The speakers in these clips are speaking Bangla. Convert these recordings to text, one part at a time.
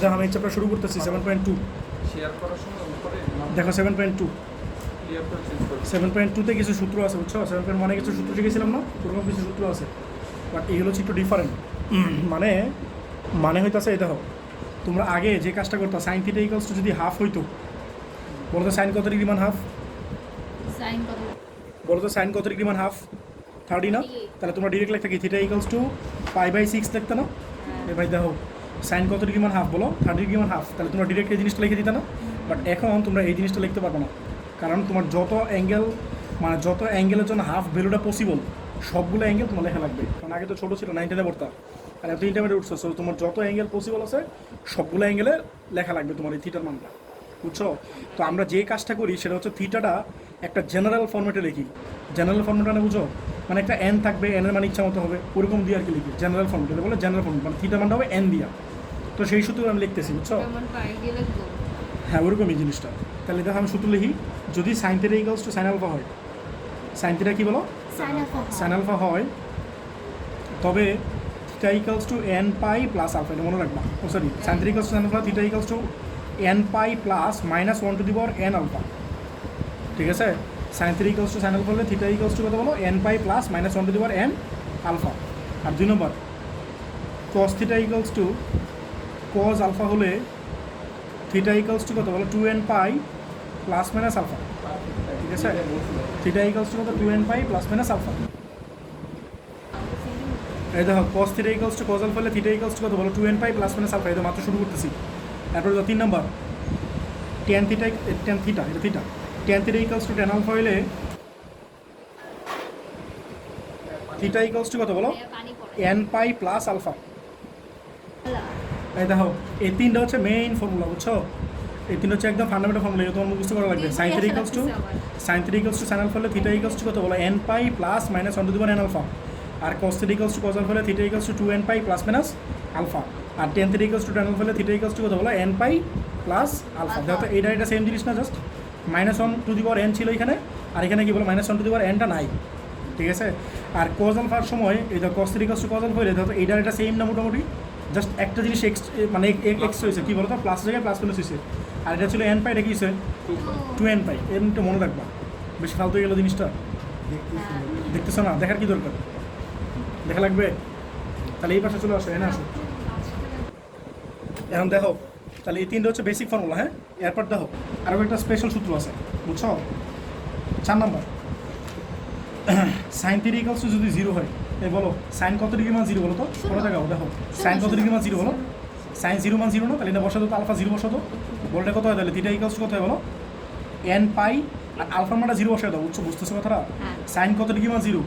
দেখো আমি চ্যাপ্টার শুরু করতেছি 7.2। শেয়ার করার সময় উপরে দেখো 7.2 ক্লিয়ার করে চেঞ্জ করবে। 7.2-তে কিছু সূত্র আছে, বুঝছো? 7.1-এ কিছু সূত্র শিখেছিলাম না, ওরকম কিছু সূত্র আছে, বাট এগুলো হচ্ছে একটু ডিফারেন্ট। মানে মানে হইতেছে এই দেখো, তোমরা আগে যে কাজটা করতো সাইন থিটা ইকুয়ালস টু যদি হাফ হইতো, বলো তো সাইন কত ডিগ্রি মান হাফ? সাইন কত? বলো তো সাইন কত ডিগ্রি মান হাফ? 30 না? তাহলে তোমরা ডিরেক্ট লিখতে কি থিটা ইকুয়ালস টু π/6 লিখতে না? এ ভাই দেখো সাইন কত ডিগ্রি মান হাফ বলো, 30 ডিগ্রি মান হাফ, তাহলে তোমরা ডিরেক্ট এই জিনিসটা লিখে দিতে না? বাট এখন তোমরা এই জিনিসটা লিখতে পারবে না, কারণ তোমার যত অ্যাঙ্গেল মানে যত অ্যাঙ্গেলের জন্য হাফ ভ্যালুটা পসিবল সবগুলো অ্যাঙ্গেল তোমার লেখা লাগবে। কারণ আগে তো ছোটো ছিল, 9-10-এ পড়তা, আর এত ইন্টারমিডিয়েট উঠছো, সো তোমার যত অ্যাঙ্গেল পসিবল আছে সবগুলো অ্যাঙ্গেলে লেখা লাগবে তোমার এই থিটার মানটা, বুঝছো? তো আমরা যে কাজটা করি সেটা হচ্ছে থিটাটা একটা জেনারেল ফর্মেটে লিখি। জেনারেল ফর্মেটটা না বুঝো, মানে একটা এন থাকবে, এনের মান ইচ্ছা মতো হবে, ওরকম দিয়ে আর কি লিখি জেনারেল ফর্মেটে, বলে জেনারেল ফর্মেট, মানে থিটার মানটা হবে এন দিয়া। তো সেই সূত্র আমি লিখতেছি, বুঝছো? আমার পাই দিয়ে লিখবো। হ্যাঁ ওরকমই জিনিসটা। তাহলে দেখো আমি সূত্র লিখি, যদি sine theta equals to sine alpha হয়, সাইন থিটা কী বলো? Sine alpha. সাইন আলফা হয়, তবে theta equals to n pi plus alpha, এটা মনে রাখবা। Oh sorry, sine theta equals to sine alpha, theta equals to n pi plus -1 to the power n alpha, ঠিক আছে? Sine theta equals to sine alpha হলে থিটা ইকুয়ালস টু কত বলো? N pi plus -1 to the power n alpha. আর 2 number cos theta equals to cos alpha হলে থিটা ইকুয়ালস টু কত বলো? 2n pi plus minus alpha, ঠিক আছে? থিটা ইকুয়ালস টু কত? 2n pi plus minus alpha. এই দেখো cos theta equals to cos alpha হলে থিটা ইকুয়ালস টু কত বলো? 2n pi plus minus alpha. এই তো মাত্র শুরু করতেছি। তারপরে 3 নম্বর tan থিটা, tan থিটা, এটা theta, tan theta equals to tan alpha হলে থিটা ইকুয়ালস টু কত বলো? পানি পড়ে। n pi plus alpha. এই দেখো এই তিনটা হচ্ছে মেইন ফর্মুলা, বুঝছো? এই তিনটা হচ্ছে একদম ফান্ডামেন্টাল ফর্মুলা, এটা তোমার মুখস্থ করা লাগবে। Sine theta equals to sine alpha হলে থিটা ইকুয়ালস টু কত বলো? n pi plus -1 to the power n alpha. আর cos theta equals to cos alpha হলে theta equals to 2n pi plus minus alpha. আর tan theta equals to tan alpha হলে থিটা ইকুয়ালস টু কত বলো? n pi plus alpha. দেখো এটা সেম জিনিস না, just -1 to the power n ছিল এখানে, আর এখানে কি বলো? -1 টু দি পাওয়ার nটা নাই, ঠিক আছে? আর cos আলফার সময় এই দেখো cos theta equals to cos alpha হলে দেখো এটা সেম না, মোটামুটি জাস্ট একটা জিনিস এক্স মানে এক্স হয়েছে, কী বলো তো? প্লাস জায়গায় প্লাস মাইনাস হয়েছে। আর এটা ছিল n পাই, এটা কি হয়েছে? 2n পাই। এমনিটা মনে রাখবা, বেশি ফালতু হয়ে গেলো জিনিসটা। দেখতেছো না? দেখার কি দরকার? দেখা লাগবে? তাহলে এই পাশে চলে আসো, এনে আসো। এখন দেখো, তাহলে এই তিনটা হচ্ছে বেসিক ফর্মুলা। হ্যাঁ, এরপর দেখো আরও একটা স্পেশাল সূত্র আছে, বুঝছো? 4 নম্বর সাইন থিটা ইকুয়ালস টু যদি 0 হয়, এই বলো সাইন কত ডিগ্রি মান 0 বলো তো? কোনো দেখাও, দেখো সাইন কত ডিগ্রি মান 0 বলো? সাইন 0 মান 0 না? তাহলে এটা বসাতো তো আলফা 0 বসাতো, বলটা কত হয় তাহলে? থিটা ইকুয়ালস টু কত হয় বলো? n পাই, আর আলফার মানটা 0 বসায় দাও, বুঝতেছো কথাটা? সাইন কত ডিগ্রি মান 0?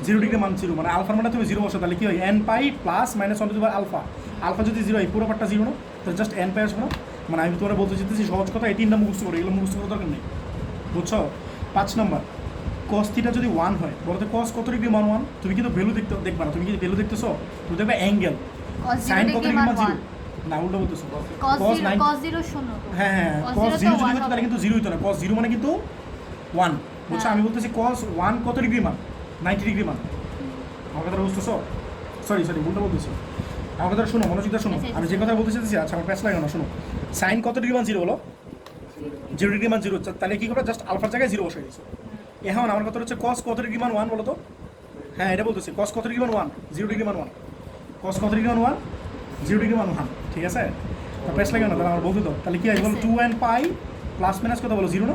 0 ডিগ্রি মান 0, মানে আলফার মানটা তুমি 0 বসাও, তাহলে কি হয়? n pi plus -1 to the power alpha. Alpha যদি 0 হয়, পুরো পার্টটা 0 না? তাহলে জাস্ট n পাই আসবে না? মানে আমি তোমার বলতে চাইতেছি সহজ কথা, এই তিনটা মুখস্থ করে, এগুলো মুখস্থ করার দরকার নেই, বুঝছো? 5 নম্বর cos থিটা যদি 1 হয়, বলতে cos কত ডিগ্রি মান 1? তুমি কিন্তু ভ্যালু দেখবা না, তুমি কি ভ্যালু দেখতেছো? তুমি দেখবে অ্যাঙ্গেল। সাইন কত ডিগ্রি মান 0 না, উল্টো বলতেছো। cos 0 শূন্য তো। হ্যাঁ, cos 0 যদি হতো তাহলে কিন্তু 0 হতো না, cos 0 মানে কিন্তু 1, বুঝছো? আমি বলতেছি cos 1 কত ডিগ্রি মান? 90 ডিগ্রি মান। আমার কথা বুঝতেছো? সরি উল্টো বলতেছি। আমার কথা শোনো, মনোযোগ দিয়ে শোনো, আমি যে কথা বলতে চাইতেছি। আচ্ছা আমার প্যাচ লাগে না, শোনো। সাইন কত ডিগ্রি মান 0 বলো? 0 ডিগ্রি মান 0, তাহলে কি করবে? জাস্ট আলফার জায়গায় 0 বসাই দিচ্ছ। এখন আমার কথা হচ্ছে cos কত ডিগ্রি মান 1 বলো তো? হ্যাঁ এটা বলতেছি, cos কত ডিগ্রি মান 1? 0 ডিগ্রি মান 1। cos কত ডিগ্রি মান 1? 0 ডিগ্রি মান 1, ঠিক আছে? তো প্রেস লাগে না, তাহলে আমার বলতে দাও। তাহলে কি হয় বলো? 2n পাই প্লাস মাইনাস কত বলো? 0 না?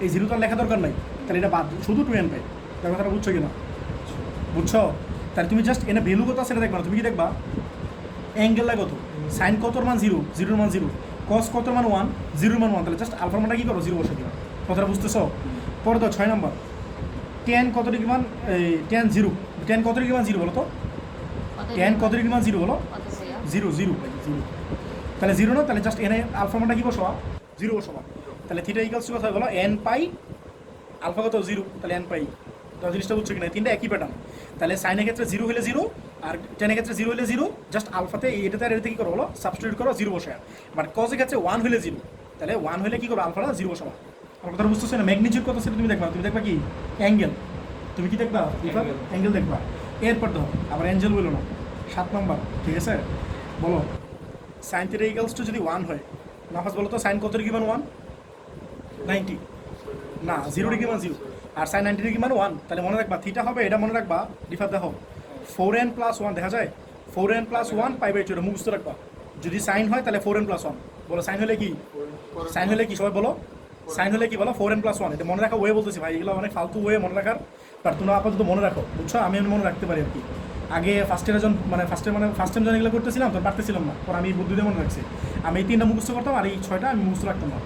এই 0 তো আর লেখা দরকার নাই, তাহলে এটা বাদ, শুধু 2n পাই। তার কথাটা বুঝছো কি না? বুঝছো? তাহলে তুমি জাস্ট এনে ভ্যালু কত সেটা দেখবা না, তুমি কি দেখবা? অ্যাঙ্গেলটা কত? সাইন কতর মান 0, 0 মান 0, cos কতর মান 1, 0 মান 1, তাহলে জাস্ট আলফার মানটা কী করো? 0 বসে দিবা। কথাটা বুঝতেছো? পরে তো 6 নম্বর tan কত ডিগ্রি মান, tan 0, tan কত ডিগ্রি মান 0 বলো তো? tan কত ডিগ্রি মান 0 বলো? 0 তাহলে 0 না? তাহলে জাস্ট এনে আলফা মানটা কী বসবা? 0 বসবা। তাহলে থিটা ইকুয়ালস টু কথা বলো n পাই, আলফা কত? 0, তাহলে n পাই। তো জিনিসটা বুঝছো কিনা? তিনটা একই প্যাটার্ন। তাহলে সাইনের ক্ষেত্রে 0 হলে 0, আর টেনের ক্ষেত্রে 0 হলে 0, জাস্ট আলফাতে এটাতে আর এটাতে কী করো বলো? সাবস্টিটিউট করো, 0 বসায়। বাট কজের ক্ষেত্রে 1 হলে 0, তাহলে 1 হলে কী করো? আলফাটা 0 বসাবা। আমার কথা বুঝতেছো না? ম্যাগনিটিউড কত সেটা তুমি দেখবা, তুমি দেখবা কি? অ্যাঙ্গেল। তুমি কি দেখবা? অ্যাঙ্গেল দেখবা। এরপর ধরো আবার অ্যাঞ্জেল বলো না। 7 নম্বর, ঠিক আছে? বলো সাইন থিটা ইকুয়ালস টু যদি 1 হয় নাফাস বলো তো সাইন কত ডিগ্রি মান 1 90 না 0 ডিগ্রি মান 0 আর সাইন 90 ডিগ্রি মান 1 তাহলে মনে রাখবা থিটা হবে এটা মনে রাখবা ডিফার দেখো 4n প্লাস 1 দেখা যায় 4n প্লাস 1 পাই বাই 2 এটা মুখস্থ রাখবা যদি সাইন হয় তাহলে 4n প্লাস 1 বলো সাইন হলে কি সাইন হলে কি সবাই বলো সাইন হলে কি বলো 4n প্লাস 1 এটা মনে রাখা ওয়ে বলতেছি ভাই এগুলো অনেক ফালতু ওয়ে মনে রাখার বাট তোমরা আপাতত মনে রাখো বুঝছো আমি মনে রাখতে পারি আর কি আগে ফার্স্ট টাইম যখন এগুলো করতেছিলাম তো পারতেছিলাম না পর আমি এই বুদ্ধিতে মনে রাখছি আমি এই 3টা মুখস্থ করতাম আর এই 6টা আমি মুখস্থ রাখতাম না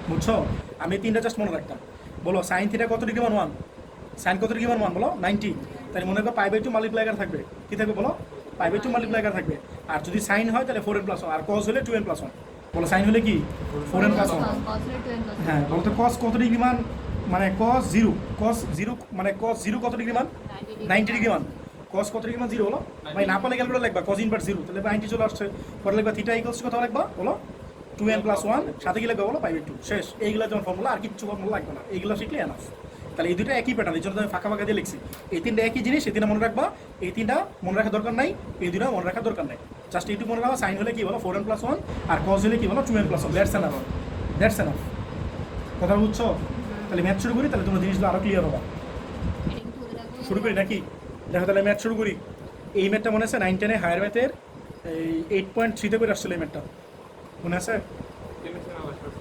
বুঝছো আমি এই 3টা জাস্ট মনে রাখতাম বলো সাইন থিটা কত ডিগ্রি মান 1 সাইন কত ডিগ্রি মান 1 বলো 90 তাহলে মনে করো পাই বাই 2 মাল্টিপ্লাইয়ার থাকবে কি থাকবে বলো পাই বাই 2 মাল্টিপ্লাইয়ার থাকবে আর যদি সাইন হয় তাহলে 4n প্লাস 1 আর cos হলে 2n প্লাস 1 বলো সাইন হলে কি 4n প্লাস 1 হ্যাঁ বলো তো cos কত ডিগ্রি মান মানে cos 0 মানে cos 0 কত ডিগ্রি মান 90 ডিগ্রি মান cos কত ডিগ্রি মান 0 বলো ভাই না পারলে ক্যালকুলেটর লিখবা cos ইনভার্স 0 তাহলে 90 চলে আসছে পরে লিখবা থিটা ইকুয়ালস কত লিখবা বলো 2n প্লাস 1 সাথে কি লিখবা বলো পাই বাই 2 শেষ এইগুলা যেমন ফর্মুলা আর কিছু ফর্মুলা লাগবে না এইগুলা শিখলে এনাফ তাহলে এই দুটো একই প্যাটার্ন এই জন্য আমি ফাঁকা ফাঁকা দিয়ে লিখছি এই 3টা একই জিনিস এই 3টা মনে রাখবা এই 3টা মনে রাখার দরকার নাই এই 2টা মনে রাখার দরকার নাই জাস্ট এইটুকু মনে রাখবা সাইন হলে কি বলো 4n প্লাস 1 আর cos হলে কি বলো 2n প্লাস 1 দ্যাটস এনাফ কথা বুঝছো তাহলে ম্যাথ শুরু করি তাহলে তোমরা জিনিসগুলো আরো ক্লিয়ার হবে শুরু করি নাকি দেখো তাহলে ম্যাথ শুরু করি এই ম্যাথটা মনে আছে 9 10 এ হায়ার ম্যাথের এই 8.3 তে করে আসছিল এই ম্যাথটা মনে আছে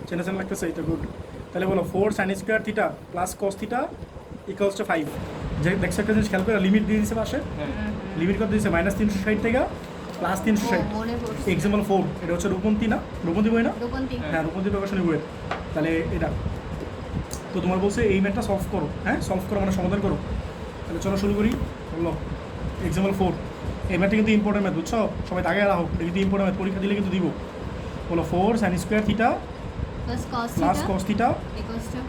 চেনেছেন লাগতেছে এইটা গুড তাহলে বলো 4 sin square theta plus cos theta equals two 5 যে দেখছো একটা জিনিস খেয়াল করে লিমিট দিয়ে দিয়েছে পাশে লিমিট কত দিয়েছে -360 থেকে +360 এক্সাম্পল 4 এটা হচ্ছে রূপন্তি না রূপন্তি বই না হ্যাঁ রূপন্তি প্রকাশনী বই তাহলে এটা তো তোমার বলছে এই ম্যাথটা সলভ করো হ্যাঁ সলভ করো মানে সমাধান করো তাহলে চলো শুরু করি বললো এক্সাম্পল 4 এই ম্যাথটা কিন্তু ইম্পর্টেন্ট ম্যাথ বুঝছো সবাই দাগে রাখো এটা কিন্তু ইম্পর্টেন্ট ম্যাথ পরীক্ষা দিলে কিন্তু দিব বলো 4 sin square theta plus cos theta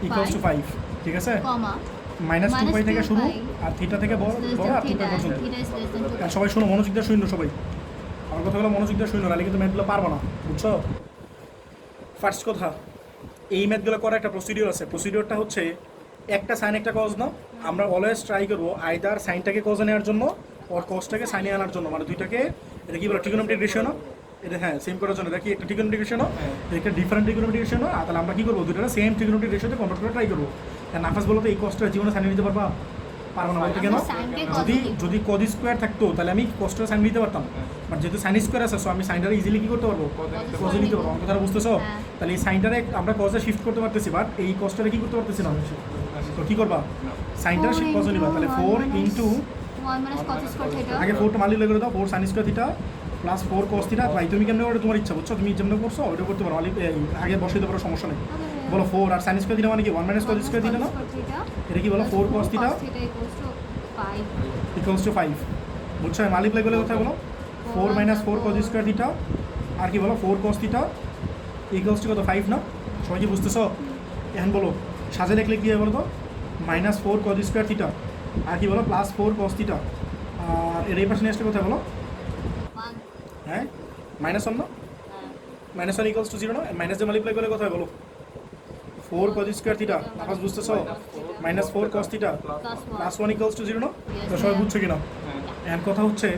equals two 5 ঠিক আছে -2π থেকে শুরু আর থিটা থেকে বড় আর 2π পর্যন্ত আর সবাই শুনো মনোযোগ দিয়ে শুনো সবাই আমার কথাগুলো মনোযোগ দিয়ে শুনো নাহলে কিন্তু ম্যাথগুলো পারবো না বুঝছো ফার্স্ট কথা এই ম্যাথগুলো করার একটা প্রসিডিওর আছে প্রসিডিওরটা হচ্ছে একটা সাইন একটা কজ না আমরা অলওয়েজ ট্রাই করবো আইদার সাইনটাকে কজে নেওয়ার জন্য ওর কজটাকে সাইনে আনার জন্য মানে দুইটাকে এটা কি বলো ট্রিগোনোমেট্রিক রেশিও না এটা হ্যাঁ সেম করার জন্য দেখি একটা ট্রিগোনোমেট্রিক রেশিও না একটা ডিফারেন্ট ট্রিগোনোমেট্রিক রেশিও না তাহলে আমরা কি করবো দুইটা সেম ট্রিগোনোমেট্রিক রেশিওতে কনভার্ট করে ট্রাই করবো নাফাস বলো তো এই কজটা জীবনে সাইনে নিতে পারবা পারবো না বলতে কেন যদি কজ স্কোয়ার থাকতো তাহলে আমি কজটা সাইন নিতে পারতাম বাট যেহেতু সাইন স্কোয়ার আছে সো আমি সাইনটারে ইজিলি কি করতে পারবো কজে নিতে পারবো কথাটা বুঝতেছো তাহলে এই সাইনটারে আমরা কজে শিফট করতে পারতেছি বাট এই কজটারে কি করতে পারতেছি না তো কি করবা সাইনটারে শিফট কজে নিবা তাহলে 4 ইনটু আগে 4টা মাল্টিপ্লাই করে দাও 4 sin square theta plus 4 cos theta ভাই তুমি কেমনে করে তোমার ইচ্ছা বুঝছো তুমি যেমন করছো ওটা করতে পারো আগে বসিয়ে দিতে পারো সমস্যা নেই বলো 4 আর sin স্কয়ার থিটা মানে কি 1 cos স্কয়ার থিটা না এটা কি বলো 4 cos থিটা ইকুয়ালস টু 5 বুঝছো মাল্টিপ্লাই করলে কথা বলো 4 - 4 cos স্কয়ার থিটা আর কি বলো 4 cos থিটা ইকুয়ালস টু কত 5 না সবাই কি বুঝতেছো এখন বলো সাজে লিখলে কি হবে বলো তো -4 cos স্কয়ার থিটা আর কি বলো +4 cos থিটা আর এর এই পাশে নিয়ে আসলে কোথায় বলো হ্যাঁ -1 না -1 ইকুয়ালস টু 0 না মাইনাস দিয়ে মাল্টিপ্লাই করলে কোথায় বলো 4 cos স্কয়ার থিটা নাফাস বুঝতেছো -4 cos থিটা +1 ইকুয়ালস টু 0 না তো সবাই বুঝছো কিনা এখন কথা হচ্ছে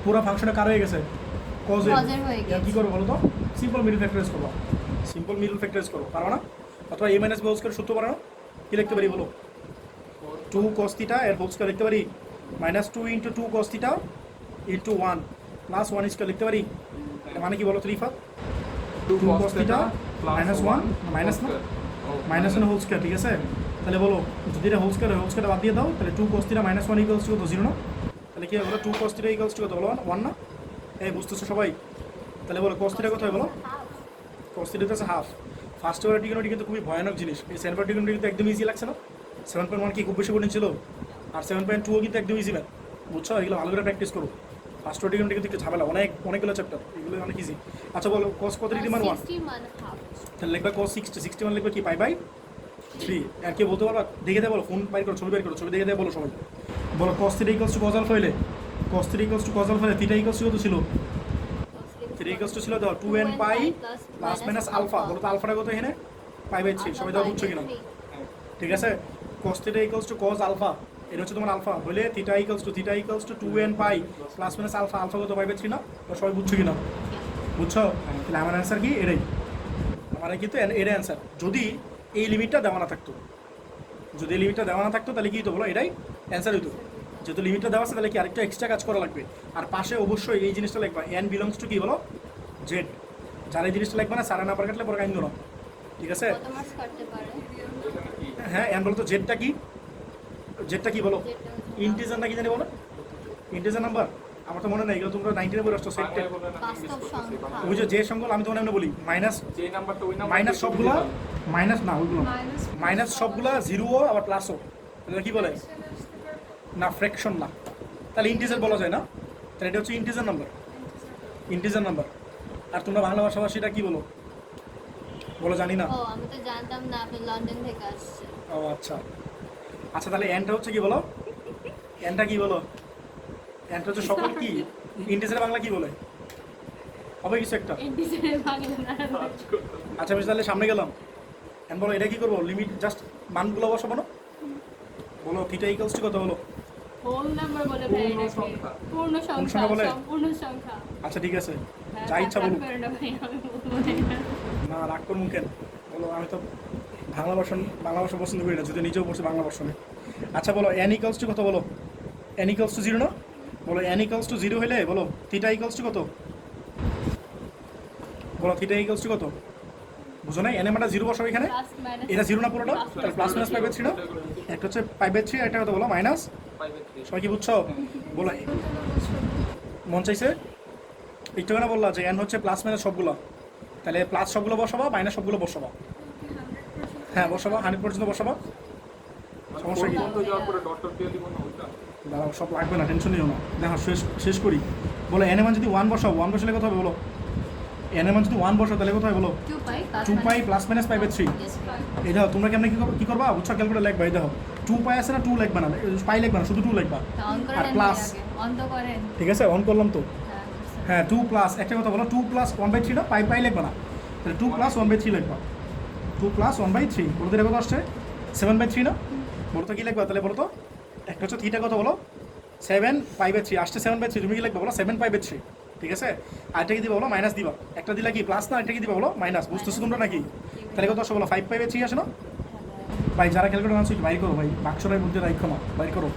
পুরো ফাংশনে কার হয়ে গেছে cos এর কি করবো বলো তো সিম্পল মিডল ফ্যাক্টরাইজ করবো সিম্পল মিডল ফ্যাক্টরাইজ করো পারো না অথবা a - b হোল স্কয়ার সূত্র পারো না কি লিখতে পারি বলো 2 cos থিটা এর হোল স্কয়ার লিখতে পারি -2 * 2 cos থিটা * 1 + 1 স্কয়ার লিখতে পারি মানে কি বলো 3 2 cos থিটা -1 মাইনাস না -1 হোল স্কয়ার ঠিক আছে তাহলে বলো যদি এটা হোল স্কয়ার বাদ দিয়ে দাও তাহলে 2 cos থিটা -1 ইকুয়ালস টু 0 না তাহলে কি হবে বলো 2 cos থিটা ইকুয়ালস টু কত বলো 1 না এই বুঝতেছো সবাই তাহলে বলো cos থিটা কত হয় বলো cos থিটা হচ্ছে হাফ ফার্স্ট অর্ডার ট্রিগোনোমেট্রি কিন্তু খুবই ভয়ানক জিনিস এই সেকেন্ড অর্ডার ট্রিগোনোমেট্রি কিন্তু একদম ইজি লাগছে না 7.1 কি খুব বেশি কঠিন ছিল আর 7.2 ও কিন্তু একদম ইজি ম্যাথ বুঝছো এগুলো ভালো করে প্র্যাকটিস করো ফার্স্ট অর্ডার ট্রিগোনোমেট্রি কিন্তু একটু ঝামেলা অনেকগুলো চ্যাপ্টার এগুলো অনেক ইজি আচ্ছা বলো cos কত ডিগ্রি মান 1 তাহলে লিখবা cos 61 লিখবা কি পাই বাই 3 আর কি বলতে পারবা দেখে দে বলো ফোন বাইর করো ছবি দেখে দে বলো সবাই বলো cos theta equals to cos alpha হইলে cos theta equals to cos alpha হলে থিটা ইকুয়ালস কত ছিল 3 ইকুয়ালস টু ছিল দাও 2n pi plus minus alpha বলো তো আলফাটা কত এখানে পাই বাই 3 সবাই দাও বুঝছো কিনা ঠিক আছে cos theta equals to cos alpha এটা হচ্ছে তোমার আলফা বলে theta equals to 2n pi plus minus alpha কত পাই বাই 3 না তো সবাই বুঝছো কিনা বুঝছো? তাহলে আমার অ্যান্সার কি এটাই, আমার কিন্তু এটাই অ্যান্সার। যদি এই লিমিটটা দেওয়া না থাকতো, যদি এই লিমিটটা দেওয়া না থাকতো তাহলে কি হতো বলো, এটাই অ্যান্সার হতো। যেহেতু লিমিটটা দেওয়া আছে তাহলে কি আরেকটা এক্সট্রা কাজ করা লাগবে। আর পাশে অবশ্যই এই জিনিসটা লিখবা, এন বিলংস টু কি বলো, জেড। যারা এই জিনিসটা লিখবা না, সারা না পার কাটলে পরে কাইন্দ না, ঠিক আছে? কত মার্কস কাটতে পারে? এখানে কি হ্যাঁ, এন বলো তো জেডটা কি, জেডটা কি বলো, যেটা হচ্ছে ইন্টিজার নাকি জানি বলো, ইন্টিজার নাম্বার। আমার তো মনে নেই, এগুলো তোমরা 19 পড়ে আসছো সেট। বাংলায় বলে না বাস্তব ইংলিশ করতেছি সংখ্যা। বাংলা। ওই যে সংখ্যা আমি তোমার এমনি বলি, মাইনাস যে নাম্বারটা ওই নাম্বার মাইনাস সবগুলা, মাইনাস না ওইগুলো মাইনাস মাইনাস সবগুলা জিরোও আবার প্লাসও, তাহলে কি বলে না, ফ্র্যাকশন না, তাহলে ইন্টিজার বলা যায় না, তাহলে এটা হচ্ছে ইন্টিজার নাম্বার, ইন্টিজার নাম্বার। আর তোমরা বাংলা ভাষাভাষীটা কি বলো, বলো জানি না। ও আমি তো জানতাম না আপনি লন্ডন থেকে আসছেন। ও আচ্ছা আচ্ছা, তাহলে এনটা হচ্ছে কি বলো, এনটা কি বলো, এনটা হচ্ছে সকল কি, ইন্টিজার বাংলা কি বলে, হবে কিছু একটা। ইন্টিজারে বাংলা না। আচ্ছা আমি তাহলে সামনে গেলাম, এন বলো এটা কি করবো, লিমিট জাস্ট মানগুলো বসাবো না, বলো থিটা ইকুয়ালস টু কত বলো। হোল নাম্বার বলে ভাই পূর্ণ এটাকে। সংখ্যা। পূর্ণ সংখ্যা সংখ্যা বলে? সম্পূর্ণ সংখ্যা। আচ্ছা ঠিক আছে, হ্যাঁ, যা ইচ্ছা রাগ বলুন। করবেন না ভাই, আমি বলবো না। না রাগ করুন কেন, বলো আমি তো বাংলা ভাষা পছন্দ করি না, যদি নিজেও পড়ছি বাংলা ভার্সনে। আচ্ছা বলো এন ইকুয়ালস টু কত বলো, এন ইকুয়ালস টু 0 না, বলো এন ইকুয়ালস টু 0 হলে বলো থিটা ইকুয়ালস টু কত, বলো থিটা ইকুয়ালস টু কত, বুঝো না? এন এর মানটা 0 বসাবো এখানে, প্লাস মাইনাস এটা 0 না পুরোটা, তাহলে প্লাস মাইনাস পাইবে 3 না, একটা হচ্ছে পাইবে 3, একটা কত বলো মাইনাস, 5/3 সবাই কি বুঝছো? বলো মন চাইছে একটু না, বললা যে এন হচ্ছে প্লাস মাইনাস সবগুলো, তাহলে প্লাস সবগুলো বসাবা, মাইনাস সবগুলো বসাবা, হ্যাঁ বসাবা 100 পর্যন্ত বসাবা। সমস্যা কি? পর্যন্ত যাওয়ার পরে ডট ডট দিয়ে দিব না ওইটা। দাঁড়াও, সব লাগবে না, টেনশন নিও না, দেখো শেষ করি। বলো এন এর মান যদি 1 বসাও, 1 বসালে কত হবে বলো, এন এর মান যদি 1 বসাও তাহলে কত হবে বলো, 2 pi plus minus pi by 3। এই দেখো তোমরা কেমন কি করবা, বুঝছো? ক্যালকুলেটর লিখবা, এই দেখো 2 পাই আছে না, 2 লিখবা না, পাই লিখবা না, শুধু 2 লিখবা। অন আর করেন প্লাস, অন তো করেন। ঠিক আছে অন করলাম তো, হ্যাঁ, হ্যাঁ 2 প্লাস একটা কথা বলো, 2 প্লাস 1/3 না, পাই লিখবা না, তাহলে 2 প্লাস 1/3 লিখবা, 2 প্লাস 1/3 বলতে এটা কত আসছে 7/3 না, বলো তো কি লিখবা তাহলে বলো তো, একটা হচ্ছে থিটা কত বলো 7 পাই/3 আসছে 7/3, তুমি কি লিখবা বলো 7 পাই/3, ঠিক আছে? আর এটা কি দিবা বলো মাইনাস দিবা, একটা দিলা কি প্লাস না, এটা কি দিবা বলো মাইনাস, বুঝতেছো তোমরা নাকি? তাহলে কত আসে বলো 5 পাই/3 আসে না ভাই? যারা ক্যালকুলেটর আনছো বাইর করো ভাই, বাক্সটার মধ্যে রাখো না, বাইর করো।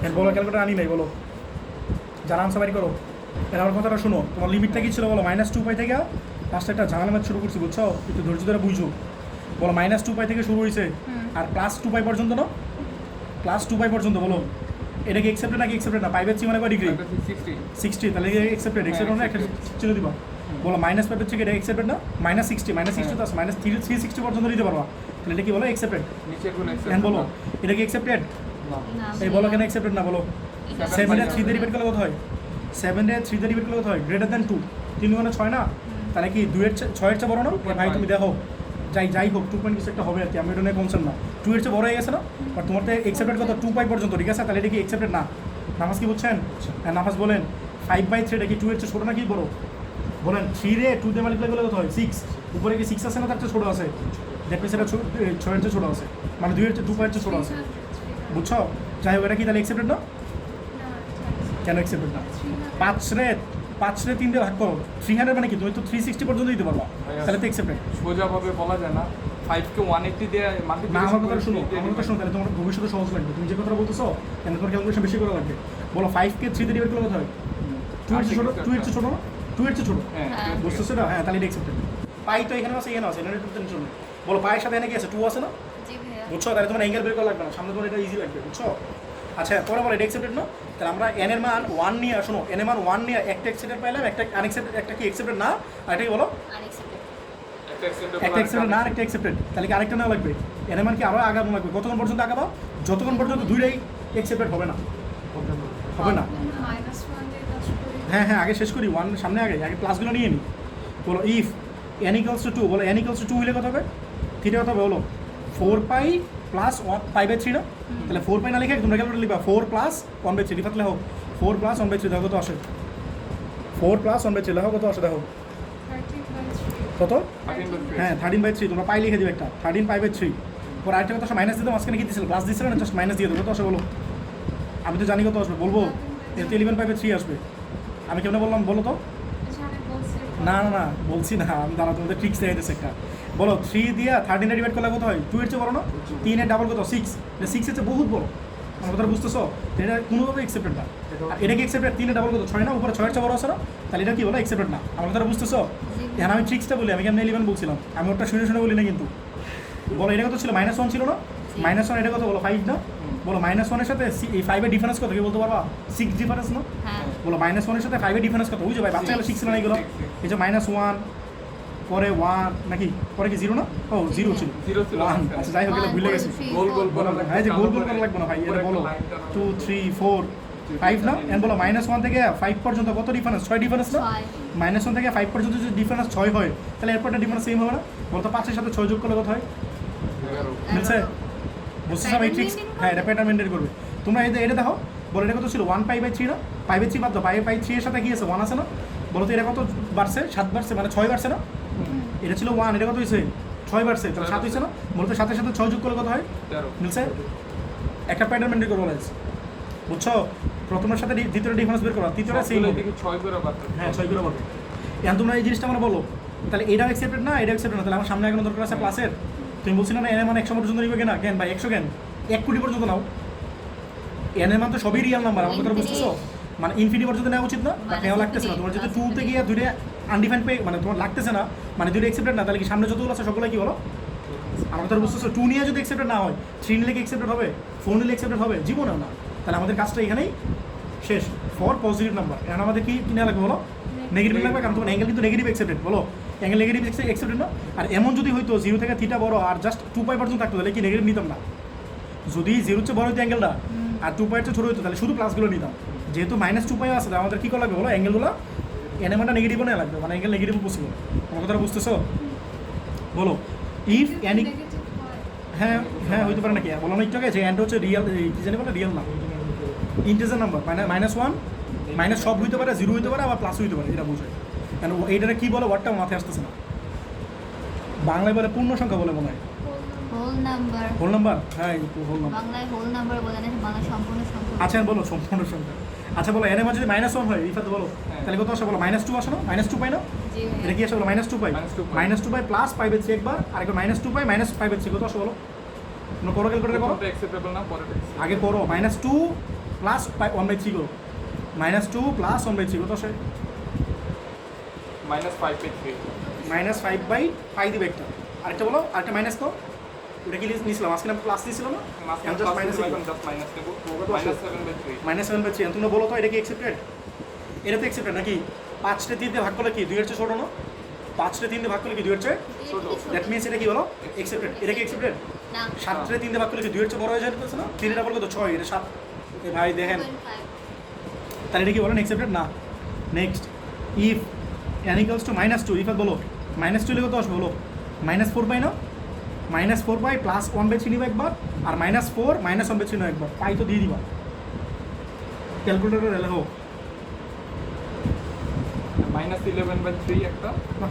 এর বলো ক্যালকুলেটর আনি নাই, বলো যারা আনছো বাইর করো। এর আমার কথাটা শুনো, তোমার লিমিটটা কি ছিল বলো, -2 পাই থেকে লাস্টে একটা ঝামেলা ম্যাচ শুরু করছি, বুঝছো? একটু ধৈর্য ধরে বুঝো, বলো -2 পাই থেকে শুরু হয়েছে আর +2 পাই পর্যন্ত না, +2 পাই পর্যন্ত বলো এটা কি অ্যাকসেপ্টেড নাকি অ্যাকসেপ্টেড না? পাইবে মানে কয় ডিগ্রি? 60 60, তাহলে অ্যাকসেপ্টেড, অ্যাকসেপ্টেড মানে একটা চিহ্ন দিবা। বলো -5 থেকে এটা অ্যাকসেপ্টেড না, -60 তো আছে, -360 পর্যন্ত দিতে পারবা, তাহলে এটা কি বলো অ্যাকসেপ্টেড। নিচের গুলো এখন বলো এটা কি অ্যাকসেপ্টেড, না, এই বলো কেন অ্যাকসেপ্টেড না বলো? এটা 7 এর 3 দিয়ে ডিভাইড করলে কত হয়? 7 এর 3 দিয়ে ডিভাইড করলে কত হয়? গ্রেটার দ্যান 2, 3 গুণে 6 না, তাহলে কি 2 এর 6 এর চেয়ে বড় না? ভাই তুমি দেখো, যাই হোক 2 পয়েন্ট কিছু একটা হবে আর কি, আমি এটা নিয়ে কনসার্ন না। 2 এর চেয়ে বড় হয়ে গেছে না, বাট তোমার তো অ্যাকসেপ্টেড কত 2 পাই পর্যন্ত, ঠিক আছে? তাহলে এটা কি অ্যাকসেপ্টেড না? নামাজ কি বুঝছেন? হ্যাঁ নামাজ বলেন 5/3 এটা কি 2 এর চেয়ে ছোট নাকি বড়? বলেন 3 রে 2 দিয়ে মাল্টিপ্লাই করলে কত হয়? 6, উপরে কি 6 আছে না তার চেয়ে ছোট আছে? দ্যাট মিনস এটা 6 এর চেয়ে ছোট আছে, মানে 2 এর চেয়ে 2 পাই এর চেয়ে ছোট আছে, বুঝছো? যাই হোক এটা কি তাহলে অ্যাকসেপ্টেড না? কেন অ্যাকসেপ্টেড না? 5 রে 3 দিয়ে ভাগ করো, 300 মানে কি তুমি তো 360 পর্যন্ত দিতে পারবা, তাহলে তো অ্যাকসেপ্টেড সোজাভাবে বলা যায় না, 5 কে 180 দিয়ে না। আমার মাল্টিপ্লিকেশন কথা শুনো, আমার কথা শুনো, তাহলে তোমার ভবিষ্যতে সহজ লাগবে। তুমি যে কথাটা বলতেছো কেন তোমার ক্যালকুলেশন বেশি করা লাগবে। বলো 5 কে 3 দিয়ে ডিভাইড করলে কত হয়? 2 এর চেয়ে ছোট, 2 এর চেয়ে ছোট না, 2 এর চেয়ে ছোট, হ্যাঁ হ্যাঁ। বুঝতেছো না? হ্যাঁ তাহলে এটা অ্যাকসেপ্টেড। পাই তো এখানে আছে, এখানে আছে, এখানে একটু টেনশন নেই। বলো পায়ের সাথে এখানে কি আছে? 2 আছে না, জি ভাইয়া। বুঝছো? তাহলে তোমার অ্যাঙ্গেল বের করা লাগবে না, সামনে তোমার এটা ইজি লাগবে, বুঝছো? আচ্ছা পরে বলো এটা অ্যাকসেপ্টেড না, তাহলে আমরা n এর মান 1 নিয়ে, শোনো n এর মান 1 নিয়ে একটা অ্যাকসেপ্টেড পাইলাম, একটা আনএক্সেপ্টেড, একটা কি অ্যাকসেপ্টেড না, আর এটা কি বলো আনএক্সপেক্টেড। একটা অ্যাকসেপ্টেড না আর একটা অ্যাকসেপ্টেড, তাহলে কি আরেকটা নেওয়া লাগবে? n এর মান কি আরও আগানো লাগবে? কতক্ষণ পর্যন্ত আগাবা? যতক্ষণ পর্যন্ত দুইটাই অ্যাকসেপ্টেড হবে না, হবে না। -1 দিয়ে কাজ করি। হ্যাঁ আগে শেষ করি, 1 সামনে আগে প্লাসগুলো নিয়ে নিই। বলো ইফ n ইকুয়ালস টু 2, বলো n ইকুয়ালস টু 2 হলে কত হবে? থিটা কত হবে বলো? 4 পাই প্লাস 1 পাই/3 না, তাহলে 4 পাই না লিখে তোমরা ক্যালকুলেটর লিখবা 4 প্লাস 1/3 লিখা, তাহলে হোক 4 প্লাস 1/3 দেখো কত আসে, 4 প্লাস 1/3 দেখো কত আসে, দেখো 13/3 কত? হ্যাঁ 13/3, তোমরা পাই লিখে দিবে একটা 13 পাই/3, পর আরেকটা কথা মাইনাস দিতে মাঝখানে কি দিয়েছিল? প্লাস দিয়েছিল না, জাস্ট মাইনাস দিয়ে দেবো, কত আসে বলো? আমি তো জানি কত আসবে, বলবো এর তো 11 পাই/3 আসবে, আমি কেমন বললাম বলো তো? আচ্ছা আমি বলছি না না না বলছি না, আমি দাঁড়া তোমাদের ট্রিক্স দেখাইতেছে একটা। বলো 3 দিয়া 13 ডিভাইড করলে কত হয়? 2 এর চেয়ে বড় না? 3 এর ডাবল কত? 6। 6 এর চেয়ে বহুত বড়। আমার কথা বুঝতেছো? তো এটা কোনোভাবে অ্যাকসেপ্টেড না। আর এটা কি অ্যাকসেপ্টেড? 3 এর ডাবল কত? 6 না? উপরে 6 এর চেয়ে বড় আছে না? তাহলে এটা কি বলো? অ্যাকসেপ্টেড না। আমার কথা বুঝতেছো? এখন আমি ট্রিক্সটা বলি, আমি কেমন 11 বলছিলাম, আমি ওটা শুনে শুনে বলি না কিন্তু। বলো এটা কত ছিল? -1 ছিল না? -1 এটা কত? বলো 5 না? বলো -1 এর সাথে এই 5 এর ডিফারেন্স কত? কি বলতে পারবা? 6 ডিফারেন্স না? হ্যাঁ বলো -1 এর সাথে 5 এর ডিফারেন্স কত? বুঝছো ভাই, বাচ্চা গেলে 6 ছিল না এগুলো? এই যে -1 পরে 1 নাকি পরে কি 0 না? ও 0 ছিল। 0 ছিল 1 আচ্ছা যাই হোক, এটা ভুলে গেছি। গোল গোল করা লাগবে। হ্যাঁ যে গোল গোল করা লাগবে না ভাই, এটা বলো 2 3 4 5 না? এন্ড বলো -1 থেকে 5 পর্যন্ত কত ডিফারেন্স? 6 ডিফারেন্স না? 6 -1 থেকে 5 পর্যন্ত যদি ডিফারেন্স 6 হয়, তাহলে এরপরটা ডিফারেন্স সেম হবে না? বলো তো 5 এর সাথে 6 যোগ করলে কত হয়? 11 মিলছে? বুঝছো সব এই ট্রিক্স? হ্যাঁ এটা প্যাটার্ন মেনটেন করবে। তোমরা এই যে এটা দেখো, বলো এটা কত ছিল? 1 π/3 না? π/3 বাদ দাও, π/3 এর সাথে কি আছে? 1 আছে না? বলো তো এটা কত বাড়ছে? 7 বাড়ছে, মানে 6 বাড়ছে না? এটা ছিল 1, এটা কত হয়েছে? 6 বাড়ছে, তাহলে 7 হয়েছে না? বলতে 7 এর সাথে 6 যোগ করলে কত হয়? 13 মিলছে? একটা প্যাটার্ন মেনটেন করবো গাইস, বুঝছো? প্রথমের সাথে দ্বিতীয় ডিফারেন্স বের করো, তৃতীয়টা সেম সবগুলো হবে। দিকে 6 করে বাদ দাও। হ্যাঁ 6 করে বলবে। এখন তোমরা এই জিনিসটা আমরা বলো, তাহলে এটাও অ্যাকসেপ্টেড না, এটা অ্যাকসেপ্টেড না, তাহলে আমার সামনে এখন দরকার আছে প্লাসের। তুমি বলছি না এন এর মান 100 পর্যন্ত নিবে কিনা? কেন ভাই 100 কেন? 1 কোটি পর্যন্ত নাও। এন এর মান তো সবই রিয়েল নাম্বার, আমার কথা বুঝতেছো? মানে ইনফিনিটি পর্যন্ত নেওয়া উচিত না? বা নেওয়া লাগতেছে না? তোমার যদি 2 তে গিয়ে দুইটা আনডিফাইন্ড পেয়ে মানে তোমার লাগতেছে না, মানে দুইটা অ্যাকসেপ্টেড না, তাহলে কি সামনে যতগুলো আছে সবগুলো কি বলো? আমার কথা বুঝতেছো? 2 নিয়ে যদি অ্যাকসেপ্টেড না হয়, 3 নিলে কি অ্যাকসেপ্টেড হবে? 4 নিলে অ্যাকসেপ্টেড হবে? জীবনেও না। তাহলে আমাদের কাজটা এখানেই শেষ। ফর পজিটিভ নাম্বার এখন আমাদের কি কিনা লাগবে বলো? নেগেটিভ লাগবে, কারণ তোমার অ্যাঙ্গেল কিন্তু নেগেটিভ অ্যাকসেপ্টেড। বলো অ্যাঙ্গেল নেগেটিভ অ্যাকসেপ্টেড না? আর এমন যদি হইতো 0 থেকে থিটা বড় আর জাস্ট 2 পাই পর্যন্ত থাকতো, তাহলে কি নেগেটিভ নিতাম না? যদি 0 চেয়ে বড় হইতো অ্যাঙ্গেলটা আর 2 পাইয়ের চেয়ে ছোটো হইতো, তাহলে শুধু প্লাসগুলো নিতাম। যেহেতু -2 পাই আছে, তাহলে আমাদের কী করা লাগবে বলো? অ্যাঙ্গেলগুলো এন এর মানটা নেগেটিভও নেওয়া লাগবে, মানে অ্যাঙ্গেল নেগেটিভ পসিবল। আমার কথাটা বুঝতেছো? বলো ইফ অ্যানি Negative হয়। হ্যাঁ হ্যাঁ হইতে পারে নাকি? বলো না একটু আগে যে অ্যান্ড হচ্ছে রিয়েল, কি জানি বলে রিয়েল না, ইন্টিজার নাম্বার, মানে -1 মাইনাস সব হইতে পারে, 0 হইতে পারে, আবার প্লাস হইতে পারে, এটা বোঝায়। কেন এইটারে কী বলে ওয়ার্ডটা মাথায় আসতেছে না। বাংলায় বলে পূর্ণ সংখ্যা বলে মনে হয়। Whole number whole number? হ্যাঁ হোল নাম্বার। বাংলায় হোল নাম্বার বলে না, বাংলা সম্পূর্ণ সংখ্যা। আচ্ছা বলো সম্পূর্ণ সংখ্যা। আচ্ছা বলো এর মধ্যে যদি -1 হয়, ইফাত বলো তাহলে কত আসে বলো? -2 আসে না? -2 পাই না? জি এটা কি আসে বলো? -2 পাই। -2 পাই প্লাস π/3 একবার, আর একবার -2 পাই মাইনাস π/3 কত আসে বলো? তোমরা করো ক্যালকুলেটর করো, কোনটা অ্যাকসেপ্টেবল না পরে আগে করো। -2 প্লাস 1/3 করো, -2 প্লাস 1/3 কত আসে? -5/3 -5/5 দিবে একটা, আরেকটা বলো, আরেকটা মাইনাস তো ওটা কি নিয়েছিলাম আজকে? আমি প্লাস দিয়েছিল না? মাঝখানে just minus minus just minus নেব কত আসে? -7/3 -7/3। তোমরা বলো তো এটা কি অ্যাকসেপ্টেড? এটা তো অ্যাকসেপ্টেড নাকি? 5 তে 3 দিয়ে ভাগ করলে কি 2 এর চেয়ে ছোটো না? 5 তে 3 দিয়ে ভাগ করলে কি 2 এর চেয়ে? দ্যাট মিনস এটা কি বলো? অ্যাকসেপ্টেড। এটা কি অ্যাকসেপ্টেড? না 7 তে 3 দিয়ে ভাগ করলে কি 2 এর চেয়ে বড় হয়ে যাচ্ছে না? 3 এর বলতে তো 6, এটা 7। এ ভাই দেখেন, 2.5 তাহলে এটা কি বলেন অ্যাকসেপ্টেড না? Next if n equals to -2, Ifat বলো -2 হলে কত আসবে বলো? -4 পাই না? -4 পাই প্লাস 1/3 নিবা একবার, আর -4 -1/3 নিবা একবার, পাই তো দিয়ে দিবা। ক্যালকুলেটর লেখো। -11/3 একটা না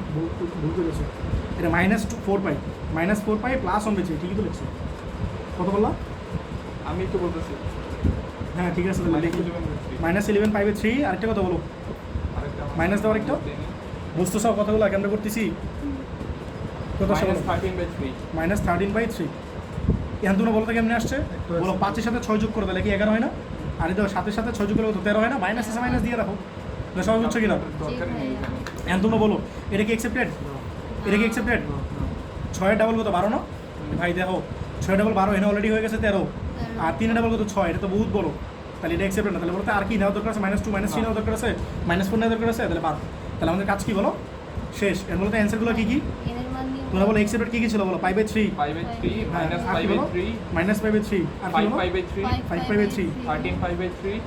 ভুল করেছো, এটা -4 পাই, -4 পাই প্লাস 1/3, ঠিকই তো লিখছো। কত বললা? আমি তো বলতেছি হ্যাঁ ঠিক আছে, তাহলে লিখি -11 π/3। আরেকটা কথা বলো, আরেকটা মাইনাস দাও আরেকটা। বুঝতেছো কথাগুলো কেমন করতেছি? কত আসে বলো? -13/3 -13/3। এখন তোমরা বলো তো কেমনে আসছে? বলো 5 এর সাথে 6 যোগ করে তাহলে কি 11 হয় না? আর এটা 7 এর সাথে 6 যোগ করলে কত? 13 হয় না? মাইনাস আছে, মাইনাস দিয়ে রাখো, সবাই বুঝছো কিনা? দরকার নেই এখানে। এখন তোমরা বলো এটা কি অ্যাকসেপ্টেড? এটা কি অ্যাকসেপ্টেড? 6 এর ডাবল কত? 12 না? ভাই দেখো 6 এর ডাবল 12, এখানে অলরেডি হয়ে গেছে 13, আর 3 এর ডাবল কত? 6, এটা তো বহুত বড়, তাহলে এটা অ্যাকসেপ্টেড না। তাহলে বলতে আর কি নেওয়া দরকার আছে? -2 -3 নেওয়া দরকার আছে, -4 নেওয়া দরকার আছে, তাহলে বাদ। তাহলে আমাদের কাজ কি বলো? শেষ। এর বলতে অ্যান্সারগুলো কী কী? এর মান নিয়ে তোমরা বলো অ্যাকসেপ্টেড কী কী ছিল বলো? 5/3, 5/3 হ্যাঁ, আর কি বলো? -5/3 -5/3, আর কি বলো? 5/3 5/3 13/3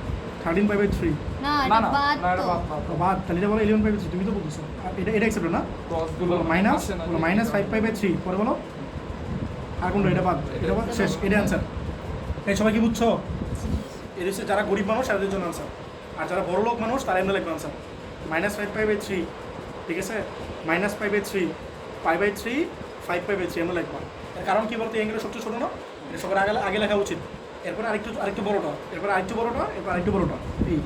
13/3। না না এটা না বাদ না এটা তো বাদ বাদ তো বাদ, তাহলে এটা বলো 11/3, তুমি তো বলতেছো। আর এটা অ্যাকসেপ্টেড না? ক্রসগুলো মাইনাস আসে না, বলো -5/3, পরে বলো আর কোনটা? এটা বাদ, এটা বাদ, শেষ। এটা অ্যান্সার। এই সবাই কি বুঝছো? এটা হচ্ছে যারা গরিব মানুষ তাদের জন্য আনসার, আর যারা বড় লোক মানুষ তারা এমনি লাগবে আনসার। -5/3, ঠিক আছে, -5/3, 5/3, 5/3 এমনি লাগবে। এর কারণ কি বলতো? এগুলো সবচেয়ে ছোটো না, এটা সবার আগে লেখা উচিত, এরপরে আরেকটু বড়োটা, এরপরে আরেকটু বড়োটা, এরপর আরেকটু বড়োটা, এই।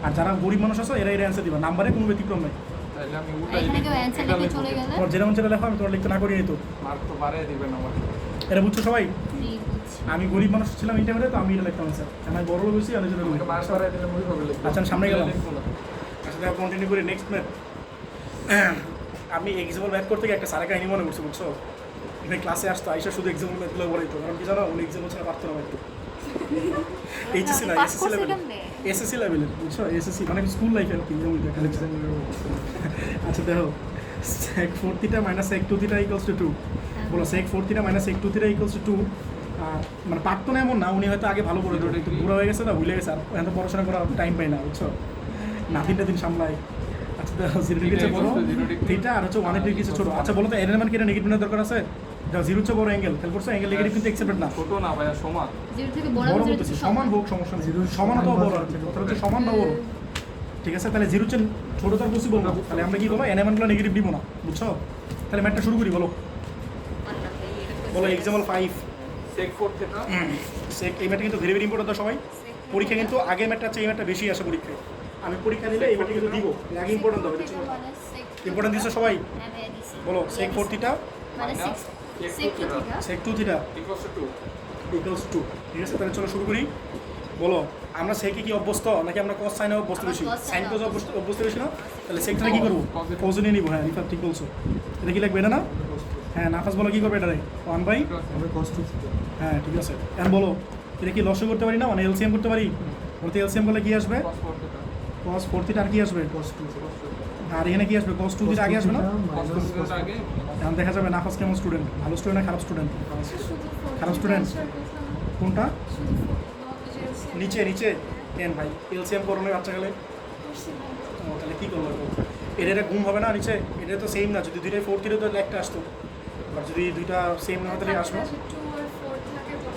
আর যারা গরিব মানুষ আছে এরা এটা অ্যান্সার দিবা, নাম্বারে কোনো ব্যতিক্রম নেই। তাহলে আমি আর উল্টাই এখানে কেউ অ্যান্সার লিখে চলে গেলে তোমার যেরকম ছেলে লেখো আমি তোমার লিখতে না করি তো মার্ক তো বাড়ায় দিবেন আমার এটা বুঝছো সবাই? জি বুঝছি। আমি গরিব মানুষ ছিলাম এই টাইমে তো আমি এটা লিখতাম স্যার আমি বড় লোক হয়েছি আমি জন্য আমাকে মার্ক বাড়ায় দিলে মুই হবে লিখবো আচ্ছা, আমি সামনে গেলাম। লিখবো না। আচ্ছা দেখো কন্টিনিউ করি নেক্সট ম্যাথ। আমি এক্সাম্পল ম্যাথ করতে গিয়ে একটা সারা কাহিনী মনে করছি বুঝছো, এখানে ক্লাসে আসতো আইসা শুধু এক্সাম্পল ম্যাথগুলো বলাইতো, কারণ কি জানো উনি এক্সাম্পল ছাড়া পারতো না একটু এইচএসসি না পাস এসএসসি করছে লেভেল কেমনে? এসএসসি লেভেলের বুঝছো, এসএসসি মানে স্কুল লাইফে আর কি যেমন আচ্ছা দেখো sec 4 theta minus sec 2 theta equals two 2 বলো sec 4 theta minus sec 2 theta equals two 2 মানে পারতো না এমন না, উনি হয়তো আগে ভালো পড়ে দিত একটু বুড়ো হয়ে গেছে না, ভুলে গেছে আর এখন তো পড়াশোনা করার টাইম পাই না বুঝছো, নাতিনটা দিন সামলায়। আচ্ছা দেখো 0 ডিগ্রি বড় থিটা আর হচ্ছে 1 ডিগ্রি ছোট। আচ্ছা বলো তো এর মানে কি এটা নেগেটিভ নেওয়ার দরকার আছে? দাও 0 হচ্ছে বড় অ্যাঙ্গেল, খেয়াল করছো অ্যাঙ্গেল নেগেটিভ কিন্তু অ্যাকসেপ্টেড না, ছোট না ভাইয়া সমান জিরো থেকে বড় বড় জিরো বলতেছি থেকে সমান হোক সমস্যা নেই, সমান তো বড় আছে কথা হচ্ছে সমান না বড়, ঠিক আছে? তাহলে 0 হচ্ছে ছোট তার পসিবল না, তাহলে আমরা কি বলবো এন এমনগুলো নেগেটিভ দিব না বুঝছো। তাহলে ম্যাথটা শুরু করি, বলো বলো এক্সাম্পল 5 sec 4 থেকে সেক এই ম্যাথটা কিন্তু ভেরি ভেরি ইম্পর্টেন্ট সবাই পরীক্ষা কিন্তু আগের ম্যাথটা হচ্ছে এই ম্যাথটা বেশি আসে পরীক্ষায়, আমি পরীক্ষা দিলে এই ম্যাথটা কিন্তু দিব, আগে ইম্পর্টেন্ট হবে ইম্পর্টেন্ট দিছো সবাই, বলো sec 4 থিটা মানে Minus 6 sec 2 থেকে sec 2 theta equals to 2 equals two, ঠিক আছে? তাহলে চলো শুরু করি, বলো আমরা সেকে কি অভ্যস্ত নাকি আমরা cos sin এ অভ্যস্ত বেশি? আমরা cos sin sin cos এ অভ্যস্ত বেশি না, তাহলে সেকটা কি করবো? cos নিয়ে নিবো, হ্যাঁ রিফাত ঠিক বলছো, এটা কি লাগবে এটা না? হ্যাঁ নাফাস বলো কি করবে এটারে 1 বাই, হ্যাঁ ঠিক আছে। এখন বলো এটা কি লসও করতে পারি না, মানে এলসিএম করতে পারি, বলতে এলসিএম করলে কি আসবে? cos 4 থেকে cos 4 থিটা আর কি আসবে? আর এখানে কি আসবে? cos 2 থিটা আগে আসবে না? cos 2 থেকে আগে এখন দেখা যাবে নাফাস কেমন স্টুডেন্ট, ভালো স্টুডেন্ট না খারাপ স্টুডেন্ট? শুধু খারাপ student? কোনটা? শুধু নলেজের নিচে নিচে কেন ভাই এলসিএম করো না বাচ্চা গেলে, ও তাহলে কী করবো? এটা ঘুম হবে না নিচে, এটা তো সেম না, যদি দুইটাই 4 থিটা তো একটা আসতো, আর যদি দুইটা সেম না হতো তাহলে আসবো। 2 আর 4 থাকে তো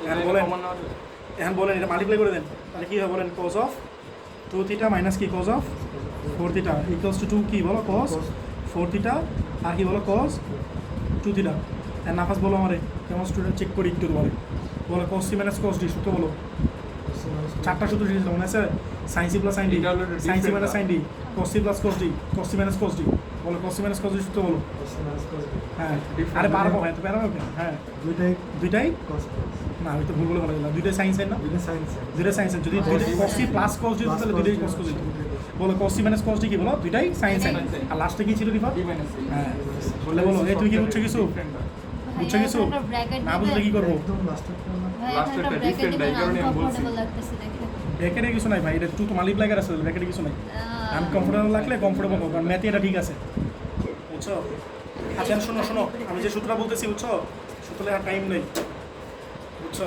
এখন বলেন সমান না হলে এখন বলেন এটা মাল্টিপ্লাই করে দেন, তাহলে কী হবে বলেন? cos অফ 2 থিটা মাইনাস কি cos of 4 theta equals two 2 কি বলো cos 4 থিটা আর কি বলো cos 2 থিটা। আর নাফাস বলো আমারে কেমন স্টুডেন্ট চেক করি একটু তোমারে, বলো cos c minus cos d সূত্র বলো, চারটা সূত্র শিখেছিলাম মনে আছে? sin c plus sin d, এটা হলো sin c different minus sin d, cos c plus cos d, cos c minus cos d, বলো cos c minus cos d সূত্র বলো। হ্যাঁ Different আরে পারবো, হ্যাঁ তো পারবো কেন? হ্যাঁ দুইটাই না আমি তো ভুল বলে ভালো গেলাম, দুইটাই সাইন সাইন না, দুইটাই সাইন সাইন, যদি দুইটাই cos c plus cos d তাহলে দুইটাই cos cos d, বলো cos c minus cos d কি বলো? দুইটাই সাইন সাইন। আর লাস্টে কি ছিল রিফা? d minus c হ্যাঁ বললে বলো এই তুমি কি বুঝছো কিছু? বুঝছো কিছু? না বুঝলে কি করবো? ব্র্যাকেটে কিছু নাই ভাই, এটা একটু তো মাল্টিপ্লাইয়ার আছে, ব্র্যাকেটে কিছু নাই, আনকমফোর্টেবল লাগলে কমফোর্টেবল হোক, কারণ ম্যাথে এটা ঠিক আছে বুঝছো। আচ্ছা শোনো শোনো আমি যে সূত্রটা বলতেছি বুঝছো, সূত্রে আর টাইম নেই বুঝছো,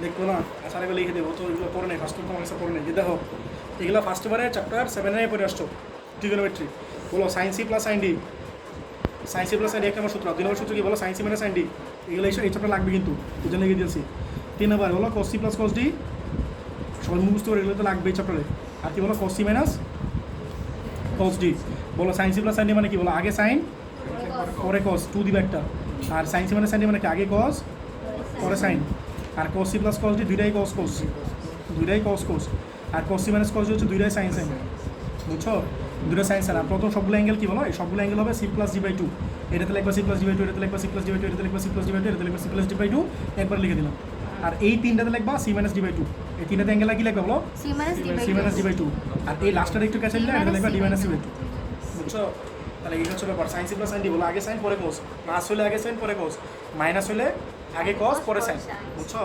দেখবো না আচ্ছা এগুলো লিখে দেবো তো, এগুলো পড়ে নেই ফার্স্ট তোমার কাছে পড়ে নেই, যে দেখো এগুলো ফার্স্ট বারে চ্যাপ্টার 7 পড়ে আসছো ট্রিগোনোমেট্রি, বলো sine C plus sine D, sine C plus sine D এক নম্বর সূত্র, 2 নম্বর সূত্র কি বলো sine C minus sine D, এগুলো এই চ্যাপ্টার লাগবে কিন্তু এই জন্য লিখে দিয়েছি। 3 নম্বর বলো cos c plus cos d, সবাই মুখস্থ করে এগুলো তো লাগবে এই চ্যাপ্টারে। আর কি বলো cos c minus cos d, বলো sine C plus sine D মানে কি বলো আগে সাইন পরে cos 2 দিবে একটা, আর sine C minus sine D মানে কি আগে cos পরে সাইন, আর cos c plus cos d দুইটাই cos cos, দুইটাই cos cos, আর cos c minus cos d হচ্ছে দুইটাই সাইন সাইন বুঝছো, দুটো সাইন সাইন। আর প্রথম সবগুলো অ্যাঙ্গেল কি বলো? এই সবগুলো অ্যাঙ্গেল হবে c প্লাস d বাই 2, এটাতে লিখবা c প্লাস d বাই 2, এটাতে লিখবা c প্লাস d বাই 2, এটাতে লিখবা c প্লাস d বাই 2, এটাতে লিখবা c প্লাস d বাই 2, একবার লিখে দিলাম। আর এই তিনটাতে লিখবা c মাইনাস d বাই 2, এই তিনটাতে অ্যাঙ্গেল কি লিখবা বলো? c minus c minus d by 2, আর এই লাস্টটা একটু ক্যাচেল দিলে এটা লিখবা d মাইনাস c বাই 2 বুঝছো। তাহলে এই হচ্ছে ব্যাপার, sine C plus sine D বলো আগে সাইন পরে cos, প্লাস হলে আগে সাইন পরে cos, মাইনাস হলে আগে cos পরে সাইন বুঝছো।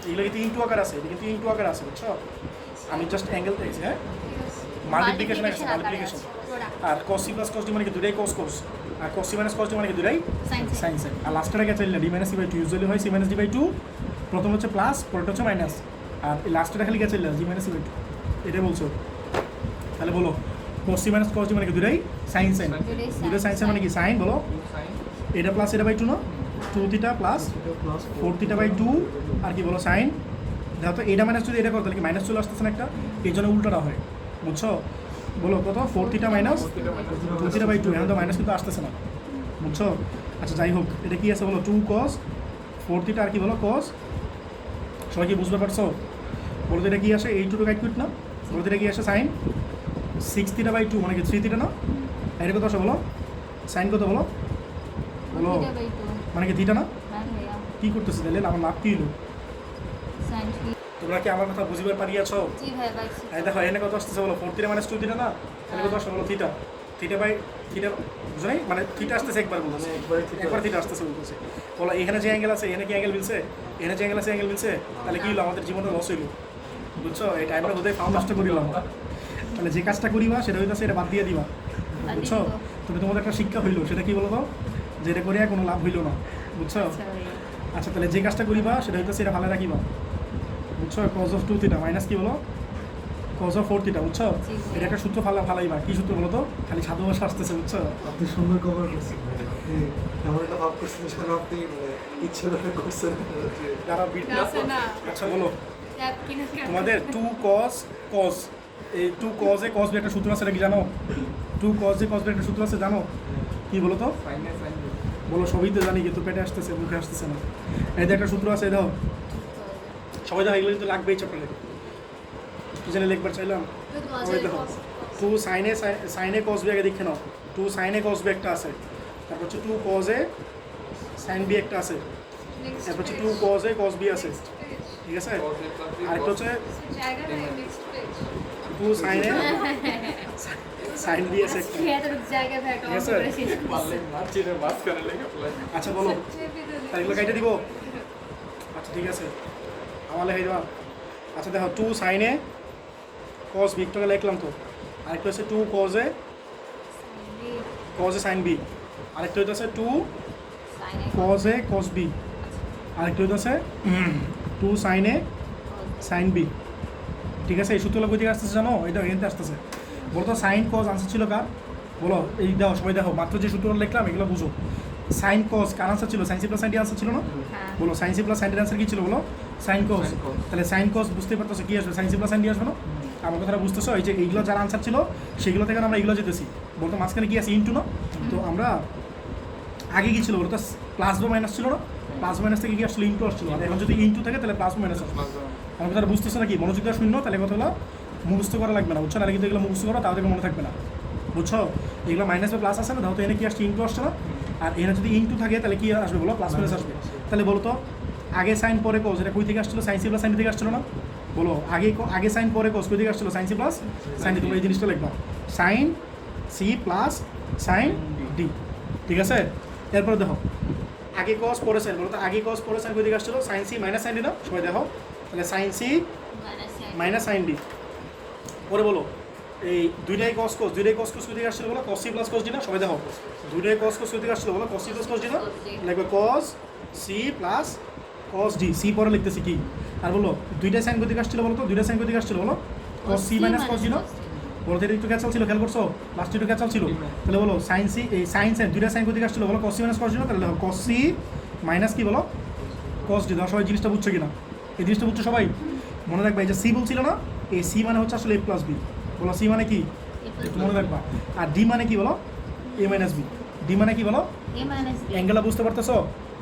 এগুলো কিন্তু ইনটু আকার আছে, এটা কিন্তু ইনটু আকার আছে বুঝছো, আমি জাস্ট অ্যাঙ্গেল দেখছি, হ্যাঁ মাল্টিপ্লিকেশন আছে মাল্টিপ্লিকেশন। আর cos c plus cos d মানে কি দুইটাই cos cos, আর cos c minus cos d মানে কি দুইটাই সাইন সাইন। আর লাস্টটা গেছে d minus c by 2, usually হয় c মাইনাস d বাই 2, প্রথম হচ্ছে প্লাস পরেরটা হচ্ছে মাইনাস, আর এই লাস্টটা খালি গেছে d মাইনাস c বাই 2, এটাই বলছো। তাহলে বলো cos c minus cos d মানে কি দুইটাই সাইন সাইন, দুইটাই সাইন সাইন মানে কি সাইন বলো sin এটা প্লাস এটা বাই 2 না, 2 থিটা প্লাস 4 থিটা বাই 2, আর কি বলো সাইন, দেখো তো এটা মাইনাস যদি এটা করো তাহলে কি মাইনাস চলে আসতেছে না একটা, এই জন্য উল্টোটা হয় বুঝছো। বলো কত 4 থিটা মাইনাস 2 থিটা বাই 2, এখন তো মাইনাস কিন্তু আসতেছে না বুঝছো। আচ্ছা যাই হোক এটা কি আছে বলো 2 cos 4 থিটা আর কি বলো cos, সবাই কি বুঝতে পারছো? বলো তো এটা কি আসে এই টু গাইড কুইট না, বলো তো এটা কি আসে সাইন 6 থিটা বাই 2 মানে কি 3 থিটা না? এটা কত আসে বলো? সাইন কত বলো? বলো। থিটা বাই 2 মানে কি থিটা না? না ভাইয়া কি করতেছে তাহলে আমার লাভ কি হলো? sin থিটা তোমরা কি আমার কথা বুঝিবার পারিয়াছো? জি ভাই পাইছি এই দেখো এখানে কত আসতেছে বলো 4 থিটা মাইনাস 2 থিটা না? তাহলে কত আসে বলো থিটা? থিটা বাই থিটা বুঝো নাই? মানে থিটা আসতেছে একবার বলতেছে। একবার থিটা আসতেছে বলতেছে। বলো এখানে যে অ্যাঙ্গেল আছে এখানে কি অ্যাঙ্গেল মিলছে? এখানে যে অ্যাঙ্গেল আছে অ্যাঙ্গেল মিলছে? তাহলে কি হলো আমাদের জীবনটা লস হইলো। বুঝছো? এই টাইমটা বোধহয় ফাউন্ড নষ্ট করিলাম। তাহলে যে কাজটা করিবা সেটা হইতাছে এটা বাদ দিয়ে দিবা। বুঝছো? তুমি তোমাদের একটা শিক্ষা হইলো সেটা কি বলো তো? যে এটা করিয়া কোনো লাভ হইলো না। বুঝছো? আচ্ছা ভাইয়া আচ্ছা তাহলে যে কাজটা করিবা সেটা হইতাছে এটা ভালো রাখিবা। বুঝছো? cos of 2 থিটা মাইনাস কি বলো? cos of 4 থিটা বুঝছো? জি, জি। এটা একটা সূত্র ফালাইবা। কি সূত্র বলো তো? খালি সাধু ভাষা আসতেছে বুঝছো? আপনি সুন্দর কভার করছেন ভাই। আপনি এমন একটা ভাব করছেন যেন আপনি মানে ইচ্ছে করে করছেন যে যারা বিট আছে না আচ্ছা বলো ক্যাপ কিনে তোমাদের 2 cos এই 2 cos এ cos b একটা সূত্র আছে এটা কি জানো? 2 cos এ cos b একটা সূত্র আছে জানো? কি বলো তো? সাইনে সাইন বলো সবই তো জানি কিন্তু পেটে আসতেছে মুখে আসতেছে না। এই যে একটা সূত্র আছে এই দাও সবাই জানো এগুলো কিন্তু লাগবেই চপ্পলে কি জানি লিখবার চাইলাম ওই দেখো 2 সাইনে cos b আগে দেখে নাও 2 সাইনে cos b একটা আছে তারপর হচ্ছে 2 cos এ sin b একটা আছে তারপর হচ্ছে 2 cos এ cos b আছে ঠিক আছে আরেকটা হচ্ছে জায়গা নেই নেক্সট পেজ 2 সাইনে sin b আছে একটা এতটুকু জায়গা ভাই একটা ঠিক আছে? অঙ্ক করে শেষ পারলে করছি মার্চিনে মাস করে লেগে ফেলাই আচ্ছা বলো তাহলে এগুলো কাইটে দিব আচ্ছা ঠিক আছে আমার লেখাই দেওয়া আচ্ছা দেখো 2 সাইনে cos b একটু আগে লিখলাম তো আরেকটা হচ্ছে 2 cos এ sin b আরেকটা হচ্ছে 2 cos এ cos b আরেকটা হচ্ছে 2 sin এ sin b ঠিক আছে এই সূত্রগুলো কই থেকে আসতেছে জানো এটা এখান থেকে আসতেছে বলো তো সাইন cos আনসার ছিল কার বলো এই দাও সবাই দেখো মাত্র যে সূত্রগুলো লিখলাম এগুলো বুঝো সাইন cos কার আনসার ছিল sine C plus sine D answer ছিল না হ্যাঁ বলো সাইন সি প্লাস সাইন ডির আনসার কি ছিল বলো সাইন cos Sin cos। তাহলে সাইন cos বুঝতে পারতেছো কি আসবে sine C plus sine D আসবে না আমার কথাটা বুঝতেছো এই যে এইগুলো যার আনসার ছিল সেগুলো থেকে আমরা এগুলো যেতেছি বলতো মাঝখানে কি আছে ইন্টু না তো আমরা আগে কি ছিল বলতো প্লাস বা মাইনাস ছিল না প্লাস মাইনাস থেকে কি আসলে ইন্টু আসছিল আর এখন যদি ইন্টু থাকে তাহলে প্লাস মাইনাস আসবে আমার কথাটা বুঝতেছো নাকি মনোযোগ দেওয়া শূন্য তাহলে কথাগুলো মুখস্থ করা লাগবে না বুঝছো না কিন্তু এগুলো মুখস্থ করো তাও থেকে মনে থাকবে না বুঝছো এগুলো মাইনাস বা প্লাস আসে না ধরো এনে কি আসছে ইন্টু আসছে না আর এনে যদি ইন্টু থাকে তাহলে কি আসবে বলো প্লাস মাইনাস আসবে তাহলে বলো তো আগে সাইন পরে কোস এটা কই থেকে আসছিল সাইন সি প্লাস সাইন থেকে আসছিল না বলো আগে সাইন পরে কোস কই থেকে আসছিল sine C plus sine D তোমরা এই জিনিসটা লিখবা sine C plus sine D ঠিক আছে এরপরে দেখো আগে cos পরে সাইন বলো তো আগে cos পরে সাইন কই থেকে আসছিল sine C minus sine D না সবাই দেখো তাহলে sine C minus sine D পরে বলো এই দুইটাই cos কই থেকে আসছিল বলো cos C plus cos D না সবাই দেখো দুইটাই cos কই থেকে আসছিল বলো cos C plus cos D না লিখবে cos C plus cos D C পরে লিখতেছি কি আর বলো দুইটাই সাইন কই থেকে আসছিল বলো তো দুইটাই সাইন কই থেকে আসছিল বলো cos C minus cos D না বলো এটা একটু ক্যাচাল ছিল খেয়াল করছো লাস্ট একটু ক্যাচাল ছিল তাহলে বলো সাইন সি এই সাইন দুইটা সাইন কই থেকে আসছিল বলো cos C minus cos D না তাহলে দেখো cos সি মাইনাস কি বলো cos ডি দাও সবাই জিনিসটা বুঝছো কিনা এই জিনিসটা বুঝছো সবাই মনে রাখবা এই যে সি বলছিল না এই সি মানে হচ্ছে আসলে এ প্লাস বি বলো সি মানে কি একটু মনে রাখবা আর ডি মানে কি বলো এ মাইনাস বি ডি মানে কি বলো অ্যাঙ্গেলটা বুঝতে পারতেছো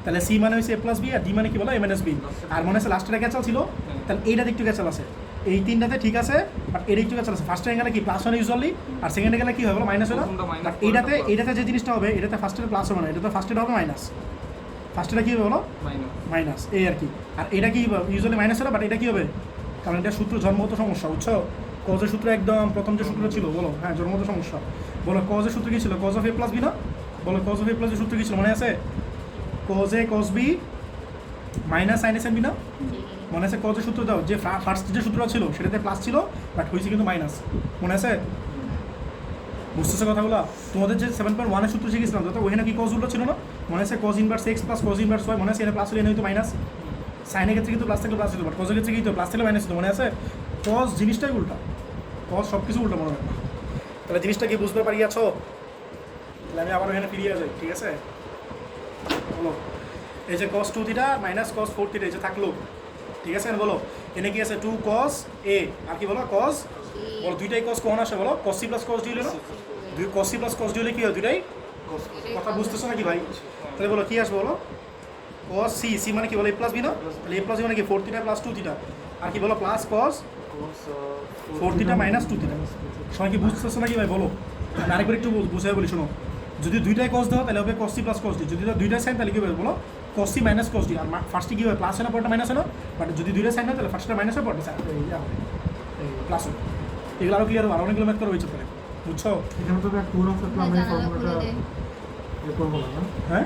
তাহলে সি মানে হচ্ছে এ প্লাস বি আর ডি মানে কি বলো এ মাইনাস বি আর মনে হচ্ছে লাস্টের ক্যাচাল ছিল তাহলে এইটাতে একটু ক্যাচাল আছে এই তিনটাতে ঠিক আছে বাট এর একটু ক্যাচাল আছে ফার্স্ট অ্যাঙ্গেলে কি প্লাস হয় ইউজুয়ালি আর সেকেন্ড অ্যাঙ্গেলে কি হবে বলো মাইনাস হয় না প্রথমটা minus, বাট এইটাতে পরেরটা plus। এইটাতে যে জিনিসটা হবে এটাতে ফার্স্টের প্লাস হবে না এটাতে ফার্স্টের হবে মাইনাস ফার্স্টেটা কী হবে বলো মাইনাস মাইনাস এই আর কি আর এটা কি ইউজুয়ালি মাইনাস হবে বাট এটা কি হবে কারণ এটা সূত্র জন্মগত সমস্যা বুঝছো কজের সূত্র একদম প্রথম যে সূত্র ছিল বলো হ্যাঁ জন্মগত সমস্যা বলো কজের সূত্র কী ছিল cos of A plus B না বলো কজ অফ এ প্লাস সূত্র কী ছিল মনে আছে cos A cos B minus sine A sine B না মনে আছে কজের সূত্র দাও যে ফার্স্ট যে সূত্রটা ছিল সেটাতে প্লাস ছিল বাট হয়েছে কিন্তু মাইনাস মনে আছে বুঝতেছে কথাগুলো তোমাদের যে 7.1 এর সূত্র শিখেছিলাম তো ওখানে কি কজ উল্টো ছিল না মনে আছে cos inverse X plus cos inverse Y মনে আছে এটা প্লাস হলে হয়তো মাইনাস সাইনের ক্ষেত্রে কিন্তু প্লাস থাকলে প্লাস হতো বাট কজের ক্ষেত্রে কিন্তু প্লাস থাকলে মাইনাস হতো মনে আছে কজ জিনিসটাই উল্টা কজ সব কিছু উল্টা মনে রাখবা তাহলে জিনিসটা কি বুঝতে পারিয়াছ তাহলে আমি আবার এখানে ফিরিয়ে যাই ঠিক আছে বলো এই যে cos 2 theta minus cos 4 theta এই যে থাকলো ঠিক আছে বলো এনে কি আছে 2 cos a আর কি বলো cos বলো দুইটাই cos কোন আসে বলো cos c plus cos d হলো না দুই cos c plus cos d হলে কি হয় দুইটাই কথা বুঝতেছো নাকি ভাই তাহলে বলো কি আসবে বলো cos c c মানে কি বলো a প্লাস b না তাহলে a প্লাস b মানে কি 4 থিটা প্লাস 2 থিটা আর কি বলো plus cos 4 theta minus 2 theta সবাই কি বুঝতেছো নাকি ভাই বলো আমি আরেকবার একটু বুঝাই বলি শোনো যদি দুইটাই কস দাও তাহলে হবে cos C plus cos D যদি দুইটাই সাইন তাহলে কি হবে বলো cos C minus cos D আর ফার্স্টে কি হবে প্লাস হয় না পরটা মাইনাস হয় না বাট যদি দুইটা সাইন হয় তাহলে ফার্স্টটা মাইনাস হয় পরটা সাইন প্লাস হবে এগুলো আরও ক্লিয়ার হবে আরও অনেকগুলো ম্যাথ করা হয়েছে তাহলে বুঝছো এখানে তো এক টুর অফ থাকলে আমরা এই জানালা খুলে ফর্মুলাটা দে ইয়ে করবো না, না? হ্যাঁ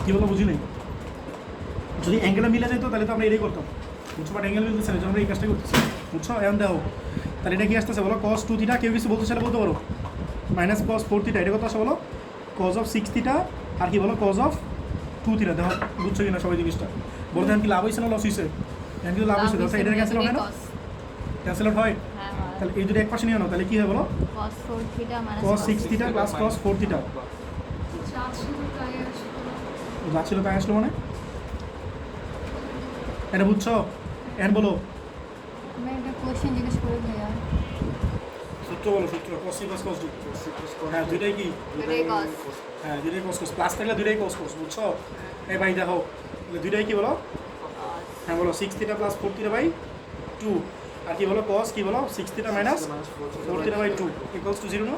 কী বলো বুঝি নেই যদি অ্যাঙ্গেলটা মিলে যেত তাহলে তো আমরা এটাই করতাম বুঝছো বাট অ্যাঙ্গেল মিলতেছে না এই জন্য আমরা এই কাজটাই করতেছি বুঝছো এখন দেখো তাহলে এটা কি আসতেছে বলো কস 2 থিটা কেউ কিছু বলতে চাইলে বলতে পারো মাইনাস কস 4 থিটা এটা কত আসে বলো কজ অফ 6 থিটা আর কি বলো কজ অফ 2 থিটা দেখো বুঝছো কিনা সবাই জিনিসটা বলতে এখন কি লাভ হয়েছে না লস হয়েছে এখন কিন্তু লাভ হয়েছে দেখো এটা ক্যান্সেল হয় না cos ক্যান্সেল আউট হয় হ্যাঁ তাহলে এই যদি এক পাশে নিয়ে আনো তাহলে কি হয় বলো cos 4 theta minus cos 6 theta plus cos 4 theta যা ছিল তাই আসলো। যা ছিল তাই আসলো মানে এটা বুঝছো এখন বলো আমি একটা কোশ্চেন জিজ্ঞেস করি ভাইয়া সূত্র বলো সূত্র cos c plus cos d হ্যাঁ দুইটাই কি দুইটাই cos হ্যাঁ দুইটাই cos cos প্লাস থাকলে দুইটাই cos cos বুঝছো এই ভাই দেখো তাহলে দুইটাই কি বলো হ্যাঁ বলো 6 থিটা প্লাস 4 থিটা বাই 2 আর কি বলো cos কি বলো 6 theta minus 4 theta by 2 equals to 0 না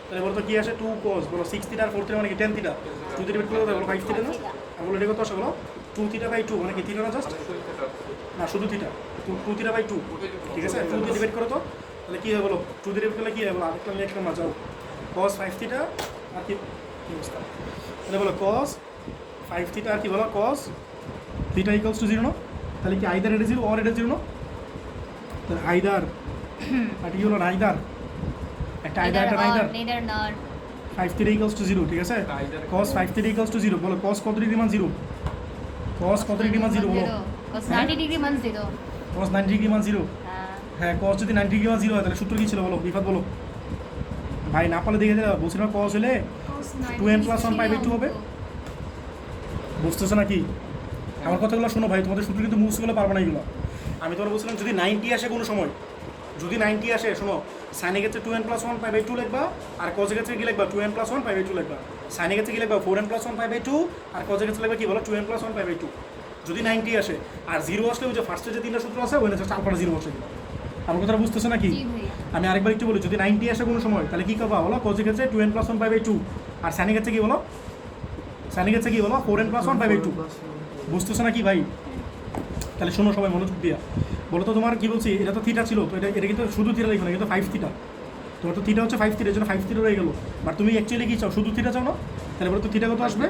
তাহলে বলো তো কি আসে 2 cos বলো 6 থিটা আর 4 থিটা মানে কি 10 থিটা 2 থিটা বিট করলে বলো 5 থিটা না আর বলো এটা কত আসে বলো 2 থিটা বাই 2 মানে কি থিটা না জাস্ট না শুধু থিটা 2 থিটা বাই 2 ঠিক আছে 2 দিয়ে ডিভাইড করো তো তাহলে কি হবে বলো 2 দিয়ে ডিভাইড করলে কি হবে বলো আরেকটা আমি একটা মাঝাও cos 5 থিটা আর কি কি অবস্থা তাহলে বলো cos 5 থিটা আর কি বলো cos থিটা ইকুয়ালস টু 0 না তাহলে কি আইদার এটা 0 অর এটা 0 না তাহলে আইদার আর কি হলো আইদার একটা আইদার একটা either neither nor 5 theta equals to 0 ঠিক আছে cos 5 থিটা ইকুয়ালস টু 0 বলো cos কত ডিগ্রি মান 0 cos কত ডিগ্রি মান 0 বলো cos 90 ডিগ্রি মান 0 cos 90 ডিগ্রি মান 0 হ্যাঁ হ্যাঁ cos যদি 90 ডিগ্রি মান 0 হয় তাহলে সূত্র কি ছিল বলো বিফাত বলো ভাই না পারলে দেখে দিলাম বলছিলাম cos হলে Cos 2n plus 1 pi by 2 হবে বুঝতেছো নাকি আমার কথাগুলো শোনো ভাই তোমাদের সূত্র কিন্তু মুখগুলো পারবে না এগুলো আমি তোমার বলছিলাম যদি 90 আসে কোনো সময় যদি 90 আসে শোনো সাইনের ক্ষেত্রে 2n plus 1 pi by 2 লিখবা আর cos এর ক্ষেত্রে কি লিখবা 2n plus 1 pi by 2 লিখবা সাইনের ক্ষেত্রে কি লিখবা 4n plus 1 pi by 2 R cos এর ক্ষেত্রে লিখবা কি বলো 2n plus 1 pi by 2 যদি 90 আসে আর 0 আসলে ওই যে ফার্স্টে যে তিনটা সূত্র আছে ওইটা জাস্ট আলফাটা 0 বসে দিবা আমার কথাটা বুঝতেছো নাকি জি ভাইয়া আমি আরেকবার একটু বলি যদি 90 আসে কোনো সময় তাহলে কি করবা বলো cos এর ক্ষেত্রে 2n plus 1 pi by 2 আর সাইনের ক্ষেত্রে কি বলো সাইনের ক্ষেত্রে কি বলো 4n plus 1 pi by 2 বুঝতেছো নাকি ভাই তাহলে শোনো সবাই মনোযোগ দিয়া বলো তো তোমার কি বলছি এটা তো থিটা ছিল তো এটা কিন্তু শুধু থিটা লিখো না কিন্তু 5 থিটা তোমার তো থিটা হচ্ছে 5 থিটা এর জন্য 5 থিটা রয়ে গেল বাট তুমি অ্যাকচুয়ালি কি চাও শুধু থিটা চাও না তাহলে বলো তো থিটা কত আসবে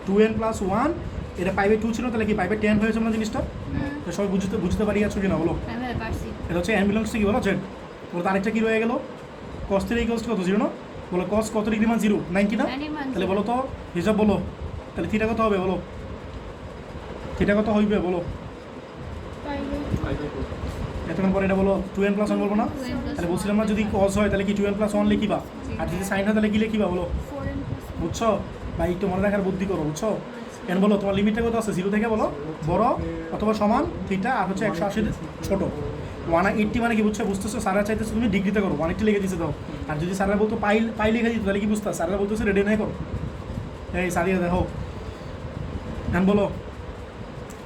2n plus 1 এটা পাই বাই 2 ছিল তাহলে কি পাই বাই 10 হয়েছে না জিনিসটা তো সবাই বুঝতে পারি আছো কিনা বলো আমি ভাই পারছি এটা হচ্ছে n বিলংস কি বলো জেড বলো তো আরেকটা কি রয়ে গেল cos থিটা ইকুয়ালস কত 0 না বলো cos কত ডিগ্রি মান 0 90 না 90 মান তাহলে বলো তো হিসাব বলো তাহলে থিটা কত হবে বলো থিটা কত হইবে বলো এতক্ষণ পরে এটা বলো 2n plus 1 বলবো না তাহলে বলছিলাম না যদি cos হয় তাহলে কি 2n plus 1 লিখিবা আর যদি sin হয় তাহলে কি লিখিবা বলো 4n plus বুঝছো ভাই একটু মনে রাখার বুদ্ধি করো বুঝছো এন বলো তোমার লিমিটটা কত আছে 0 থেকে বলো বড় অথবা সমান থিটা আর হচ্ছে 180 ছোট 180 মানে কি বুঝছো বুঝতেছো সারা চাইতেছো তুমি ডিগ্রিতে করো 180 লিখে দিতে দাও আর যদি সারা বলতো পাই লিখে দিত তাহলে কি বুঝতা সারা বলতেছে রেডি নাই করো এই সারিয়ে দেখো এন বলো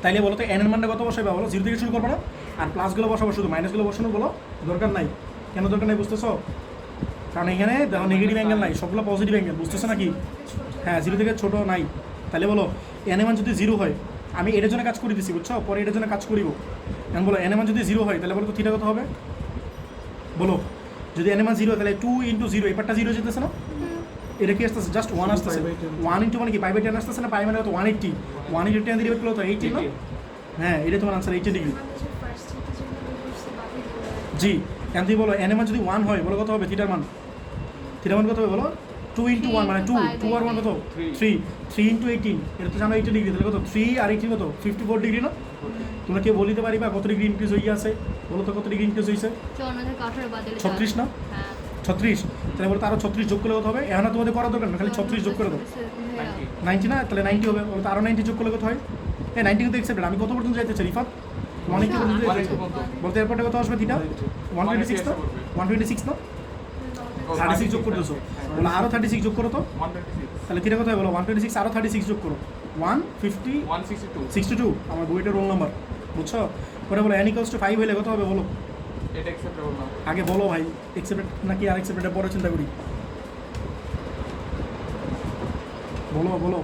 তাইলে বলো তো এন এর মানটা কত বসাবে বলো 0 থেকে শুরু করবো না আর প্লাসগুলো বসাবো শুধু মাইনাসগুলো বসানো বলো দরকার নাই কেন দরকার নাই বুঝতেছো কারণ এখানে দেখো নেগেটিভ অ্যাঙ্গেল নাই সবগুলো পজিটিভ অ্যাঙ্গেল বুঝতেছো নাকি হ্যাঁ 0 থেকে ছোট নাই তাহলে বলো এন এর মান যদি 0 হয় আমি এটার জন্য কাজ করে দিচ্ছি বুঝছো পরে এটার জন্য কাজ করিব এখন বলো এন এর মান যদি 0 হয় তাহলে বলো তো থিটা কত হবে বলো যদি এন এর মান 0 তাহলে 2 into 0 এই পার্টটা 0 যেতেছে না এটা কি আসতেছে জাস্ট 1 আসতেছে 1 into মানে কি পাই বাই 10 আসতেছে না পাই মানে কত 180 180 10 ডিভাইড করলে তো 80 না হ্যাঁ এটা তোমার আনসার 80 ডিগ্রি আমাদের ফার্স্ট থেকে জন্য রিভার্সে বাতিল করে জি এখন তুমি বলো এন এর মান যদি 1 হয় বলো কত হবে থিটার মান কত হবে বলো 2 into 1 মানে 2 আর 1 কত 3 into 18 এটা তো জানো 80 ডিগ্রি তাহলে কত 3 আর 18 কত 54 ডিগ্রি না তোমরা কেউ বলিতে পারিবা কত ডিগ্রি ইনক্রিজ হয়ে আছে বলো তো কত ডিগ্রি ইনক্রিজ হয়েছে 54 থেকে 18 বাদ দিলে 36 না হ্যাঁ 36 তাহলে বলো তো আরো 36 যোগ করলে কত হবে এখন আর তোমাদের করা দরকার না খালি 36 যোগ করে দাও 90 না তাহলে 90 হবে বলো তো আরো 90 যোগ করলে কত হয় এই 90 কিন্তু অ্যাকসেপ্টেড আমি কত পর্যন্ত যাইতে চাই রিফাত 180 পর্যন্ত যাইতে চাই বলতে এরপরে কত আসবে থিটা 126 না 126 না 36 যোগ করতেছো বলো আরো 36 যোগ করো তো 126 তাহলে থিটা কত হয় বলো 126 আরো 36 যোগ করো 150 162 62 আমার বইটার রোল নাম্বার বুঝছো পরে বলো n ইকুয়ালস টু 5 হলে কত হবে বলো এটা অ্যাকসেপ্টেবল না। আগে বলো ভাই, এক্সেপ্টেড নাকি আর এক্সেপ্টেড পরে চিন্তা করি। বলো বলো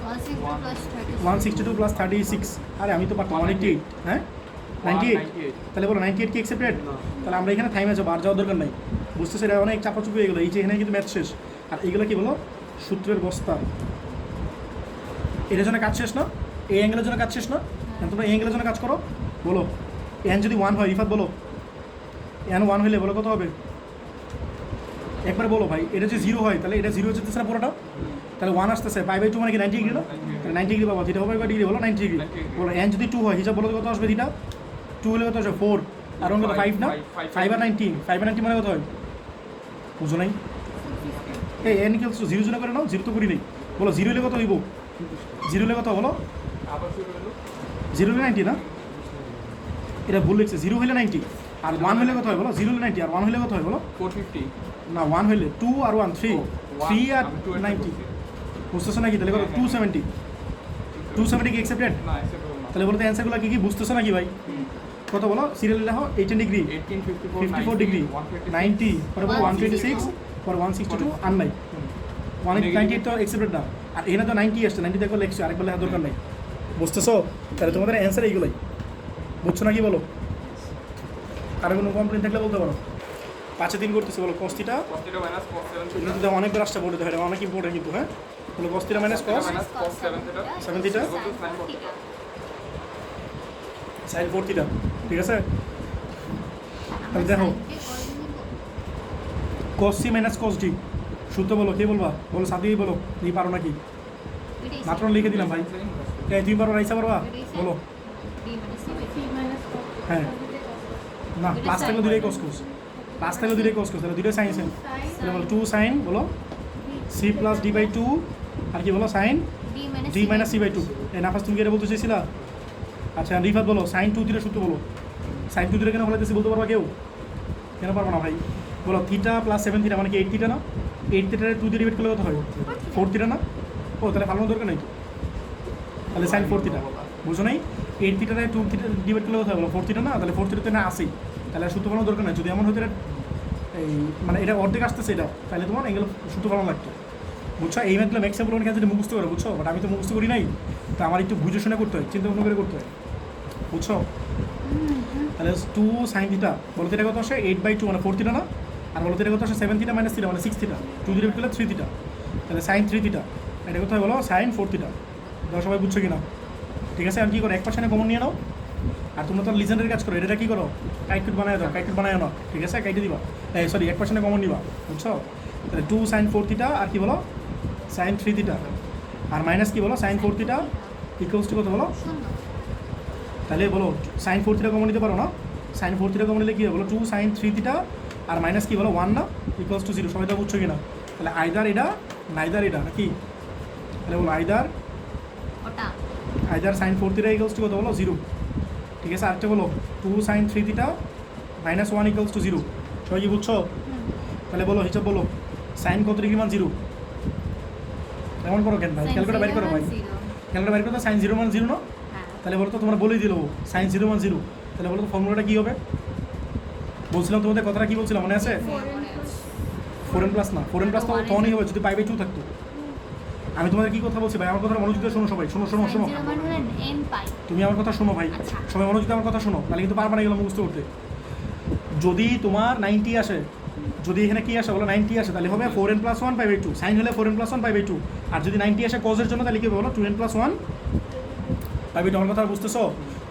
162 plus 36 162 + 36। আরে আমি তো পারতাম 188, হ্যাঁ 98। 198 তাহলে বলো 98 কি এক্সেপ্টেড? না। তাহলে আমরা এখানে থাইমে যাবো, আর যাওয়ার দরকার নাই। বুঝতেছি এটা অনেক চাপাচুপি হয়ে গেলো, এই যে এখানে কিন্তু ম্যাথ শেষ। আর এইগুলো কি বলো সূত্রের বস্তা। এটার জন্য কাজ শেষ না, এই অ্যাঙ্গেলের জন্য কাজ শেষ না। এখন তোমরা এই অ্যাঙ্গেলের জন্য কাজ করো। বলো n যদি 1 হয়, ইফাত বলো n 1 হলে বলো কত হবে একবার বলো ভাই। এটা যে 0 হয় তাহলে এটা 0 যেতেছে না পুরোটা, তাহলে 1 আসতেছে, π/2 মানে কি 90 ডিগ্রি না? তাহলে 90 ডিগ্রি পাবো। থিটা হবে কয় ডিগ্রি বলো? 90 ডিগ্রি। বলো n যদি 2 হয়, হিসাব বলো কত আসবে? থিটা 2 হলে কত আসবে? 4 আর অঙ্ক কত 5 না? 5 আর 90, 5 আর 90 মানে কত হয়? বুঝো নাই? এই n ইকুয়ালস টু 0 জন্য করে নাও, 0 তো করি নাই। বলো 0 হলে কত হইব? 0 হলে কত বলো? আবার শুরু হলো 0 হলে 90 না? এটা ভুল লিখছে। 0 হলে 90 আর 1 হলে কত হয় বলো? 0 হলে 90 আর 1 হলে কত হয় বলো? 450 না 1 হলে 2 আর 1 3, 3 আর 90 বুঝতেছো নাকি? তাহলে কত? 270। 270 কি অ্যাকসেপ্টেড? না অ্যাকসেপ্টেবল না। তাহলে বলো তো অ্যান্সারগুলো কি কি বুঝতেছো নাকি ভাই? কত বলো? সিরিয়াল দেখো 18 ডিগ্রি, 54 ডিগ্রি, 90, পরে বলো 126, পরে 162 আর নাই 198 তো অ্যাকসেপ্টেড না। আর এখানে তো 90 আসছে, 90 দেখো লেখছে, আরেকবার লেখার দরকার নাই। বুঝতেছো? তাহলে তোমাদের অ্যান্সার এইগুলোই। বুঝছো নাকি বলো? আর কোনো কমপ্লেন থাকলে বলতে পারো। 5-3 করতেছে বলো cos theta. cos θ minus cos 7 θ কিন্তু অনেকবার আসছে বোর্ডে, এটা অনেক ইম্পর্টেন্ট কিন্তু। হ্যাঁ বলো cos theta minus cos minus cos 7 θ 7 theta sin 4 theta. ঠিক আছে, তাহলে দেখো cos c minus cos d সূত্র বলো, কে বলবা? বলো সাদিই বলো, এই পারো নাকি? মাত্র লিখে দিলাম ভাই। এই তুমি পারো, রাইসা পারবা? বলো। হ্যাঁ না, প্লাস থাকলে দুটোই cos cos, প্লাস থাকলে দুটোই cos cos, তাহলে দুটোই sin sin। তাহলে বলো 2 sin বলো c প্লাস d/2 আর কি বলো sin d মাইনাস c/2। এই নাফাস তুমি কি এটা বলতে চাইছিলা? আচ্ছা রিফাত বলো sin 2 থিটা সূত্র বলো। sin 2 থিটা কেন বলতেছি বলতে পারবা কেউ? কেন পারবো না ভাই? বলো থিটা প্লাস 7 থিটা মানে কি 8 থিটা না? 8 থিটারে 2 দিয়ে ডিভাইড করলে কত হয়? 4 থিটা না? ও তাহলে ফালানোর দরকার নেই তো, তাহলে sin 4 থিটা। বুঝো নাই? 8 থিটারে 2 থিটা ডিভাইড করলে কত হয় বলো? 4 থিটা না? তাহলে 4 থিটাতে না আসেই, তাহলে সূত্র ফালানোর দরকার নেই। যদি এমন হতো এই মানে এটা অর্ধেক আসতেছে এটা, তাহলে তোমার এগুলো সূত্র ফালানো লাগতো। বুঝছো? এই ম্যাথগুলো ম্যাক্সিমাম অনেক যদি মুখস্থ করে, বুঝছো? বাট আমি তো মুখস্থ করি নাই, তো আমার একটু বুঝে শুনে করতে হয়, চিন্তা ভাবনা করে করতে হয়। বুঝছো? তাহলে 2 sin থিটা বলো, থিটা কত আসে? 8/2 মানে 4 থিটা না? আর বলো থিটা কত আসে? 7 থিটা মাইনাস থিটা মানে 6 থিটা, 2 ডিভাইড করলে 3 থিটা, তাহলে sin 3 থিটা। এটা কত হয় বলো? sin 4 theta. তোমরা সবাই বুঝছো কিনা? ঠিক আছে, আমি কী করো 1% কমন নিয়ে নাও। আর তোমরা তো লিজেন্ডের কাজ করো, এটা কী করো? কাইট বানায় দাও, কাইট বানায় নাও। ঠিক আছে, কাইটে দিবা, এই সরি 1% কমন নিবা। বুঝছো? তাহলে 2 sin 4 থিটা আর কি বলো? sin 3 থিটা আর মাইনাস কি বলো? sin 4 থিটা ইকুয়ালস টু কত বলো? তাহলে বলো sin 4 থিটা কমন নিতে পারো না? sin 4 থিটা কমন নিলে কী হবে বলো? 2 sin 3 থিটা আর মাইনাস কি বলো 1 না? Equals to 0। সবাই তো বুঝছো কিনা? তাহলে আইদার এটা নাইদার এটা নাকি? তাহলে বলো either sin 4 theta equals to কত বলো? 0। ঠিক আছে, আরেকটা বলো 2 sin 3 theta minus 1 equals to 0। সবাই কি বুঝছো? তাহলে বলো হিসাব বলো, sin কত ডিগ্রি মান 0? এমন করো কেন ভাই? ক্যালকুলেটর বাইর করো ভাই, ক্যালকুলেটর বাইর করো। sin 0 মান 0 না? তাহলে বলো তো, তোমরা বলেই দিল sin 0 মান 0। তাহলে বলো তো ফর্মুলাটা কী হবে? বলছিলাম তোমাদের কথাটা কি বলছিলাম মনে আছে? 4n প্লাস না, 4n প্লাস তো তখনই হবে যদি π/2 থাকতো। আমি তোমাদের কি কথা বলছি ভাই? আমার কথা মনোযোগ দিয়ে শোনো সবাই, শোনো শোনো শোনো। তুমি আমার কথা শোনো ভাই, আচ্ছা। সবাই মনোযোগ দিয়ে আমার কথা শোনো, তাহলে কিন্তু পারবা না এগুলো মুখস্থ করতে। যদি তোমার 90 আসে, যদি এখানে কি আসে বলো 90 আসে, তাহলে হবে 4n প্লাস 1 π/2। সাইন হলে 4n প্লাস 1 π/2। আর যদি 90 আসে কজের জন্য, তাহলে কি হবে বলো? 2n plus 1 π/2। আমার কথা বুঝতেছো?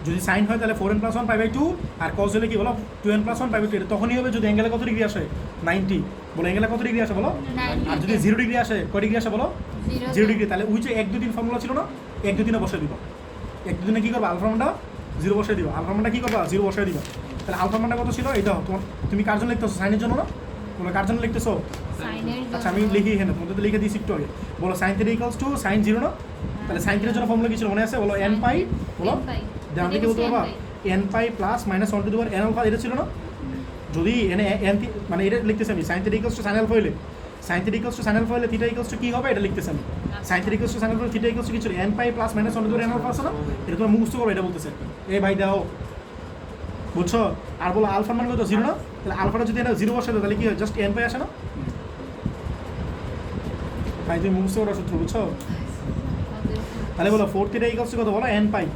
যদি সাইন হয় তাহলে 4n প্লাস 1 π/2, আর কজ হলে কি বলো? 2n plus 1 π/2। এটা তখনই হবে যদি অ্যাঙ্গেলে কত ডিগ্রি আসে? 90। বলো অ্যাঙ্গেলে কত ডিগ্রি আসে বলো? আর যদি 0 ডিগ্রি আসে, কয় ডিগ্রি আসে বলো? 0 ডিগ্রি। তাহলে ওই যে 1 2 3 ফর্মুলা ছিল না, 1 2 3 বসে দিবা। 1 2 3 কি করবা? আলফা মানটা 0 বসে দিবা। আলফা মানটা কি করবা? 0 বসে দিবা। তাহলে আলফা মানটা কত ছিল? এটা তোমার, তুমি কার জন্য লিখতেছো? সাইনের জন্য না? তোমরা কার জন্য লিখতেছো? আচ্ছা আমি লিখি এখানে, তোমাদের তো লিখে দিয়েছি একটু আগে। বলো sin θ ইকুয়ালস টু sin 0 না? তাহলে sin θ এর জন্য ফর্মুলা কি ছিল মনে আছে? বলো n পাই, বলো ডান দিকে বলতে পারবা n pi plus minus 1 to the power n alpha, এটা ছিল না? যদি এনে n মানে এটা লিখতেছি আমি sin θ equals to sin alpha হইলে, sin θ equals to sin alpha হলে θ ইকুয়ালস টু কি হবে এটা লিখতেছি আমি। sin θ equals to sin alpha, θ equals to কি ছিল? n pi plus minus 1 to the power n alpha আছে না? এটা তোমরা মুখস্থ করো, এটা বলতেছে। এই ভাই দাও বুঝছো? আর বলো আলফার মান কত 0 না? তাহলে আলফাটা যদি এটা 0 বসাই দাও তাহলে কি হয়? জাস্ট n পাই আসে না? তাই তুমি মুখস্থ করা সূত্র বুঝছো? তাহলে বলো 4 থিটা ইকুয়ালস টু কত বলো n পাই।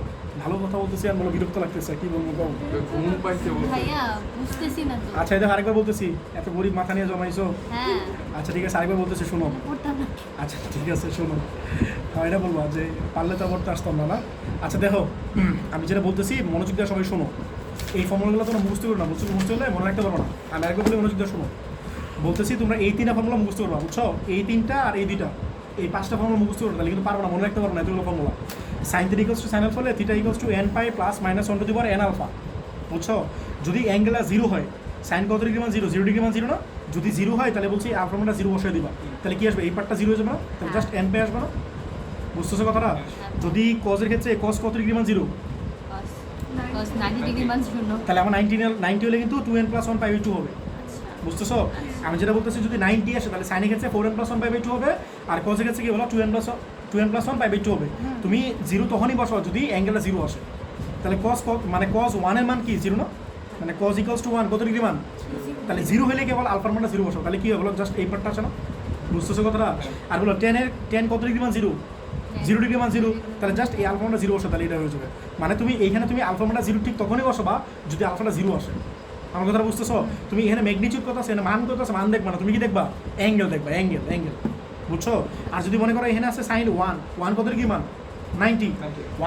ভালো কথা বলতেছি আর বলো বিরক্ত লাগতেছে কি বলবো কও। ঘুম পাইছে বলছে ভাইয়া বুঝতেছি না তো। আচ্ছা এটা আরেকবার বলতেছি, এত গরিব মাথা নিয়ে জমাইছো। হ্যাঁ আচ্ছা ঠিক আছে আরেকবার বলতেছি শোনো। পড়তাম না। আচ্ছা ঠিক আছে শোনো, এটা বলবো যে পারলে তো পড়তে আসতাম না না। আচ্ছা দেখো আমি যেটা বলতেছি মনোযোগ দিয়ে সবাই শোনো। এই ফর্মুলাগুলো তোমরা মুখস্থ করো না, বুঝছো? মুখস্থ হলে মনে রাখতে পারবো না। আমি আরেকবার বলে মনোযোগ দিয়ে শোনো। বলতেছি তোমরা এই 3টা ফর্মুলা মুখস্থ করবা, বুঝছো? এই 3টা আর এই 2টা, এই 5টা ফর্মুলা মুখস্থ করো, তাহলে কিন্তু পারবো না, মনে রাখতে পারবো না এতগুলো formula. Sine theta equals to sine alpha হলে theta equals to n pi plus minus 1 to the power n alpha, বুঝছো? যদি অ্যাঙ্গেল 0 হয়, সাইন কত ডিগ্রি মান 0, 0 ডিগ্রি মান 0 না? যদি 0 হয় তাহলে বলছি আলফা মানটা 0 বসিয়ে দিবা, তাহলে কি আসবে? এই পার্টটা 0 হয়ে যাবে না? তাহলে জাস্ট n পাই আসবে না? বুঝতেছো কথাটা? যদি কজের ক্ষেত্রে কস কত ডিগ্রি মান 0, cos 90 ডিগ্রি মান 0। তাহলে আমার 90 হলে কিন্তু 2n প্লাস 1 পাই বাই 2 হবে, বুঝতেছো? আমি যেটা বলতেছি যদি 90 আসে তাহলে সাইনের ক্ষেত্রে 4n প্লাস 1 পাই বাই 2 হবে, আর কজের ক্ষেত্রে কি বলো 2n প্লাস 1 পাই বাই 2 হবে। তুমি 0 তখনই বসাও যদি অ্যাঙ্গেলটা 0 আসে। তাহলে cos মানে cos 1 এর মান কি 0 না? মানে cos ইকুয়ালস টু 1 কত ডিগ্রি মান? তাহলে 0 হলে কেবল আলফার মানটা 0 বসাও, তাহলে কি হবে বলো? জাস্ট এই পার্টটা আছে না? বুঝতেছো কথাটা? আর বলো 10 কত ডিগ্রি মান 0, 0 ডিগ্রি মান 0, তাহলে জাস্ট এই আলফা মানটা 0 বসাও, তাহলে এটা হয়ে যাবে। মানে তুমি এইখানে তুমি আলফা মানটা 0 ঠিক তখনই বসাবা যদি আলফাটা 0 আসে। আমার কথাটা বুঝতেছো? তুমি এখানে ম্যাগনিটিউড কত আছে, মান কত আছে, মান দেখবা না, তুমি কি দেখবা? অ্যাঙ্গেল দেখবা, অ্যাঙ্গেল, বুঝছো? আর যদি মনে করো এখানে আছে সাইন 1 কত ডিগ্রি মান 90,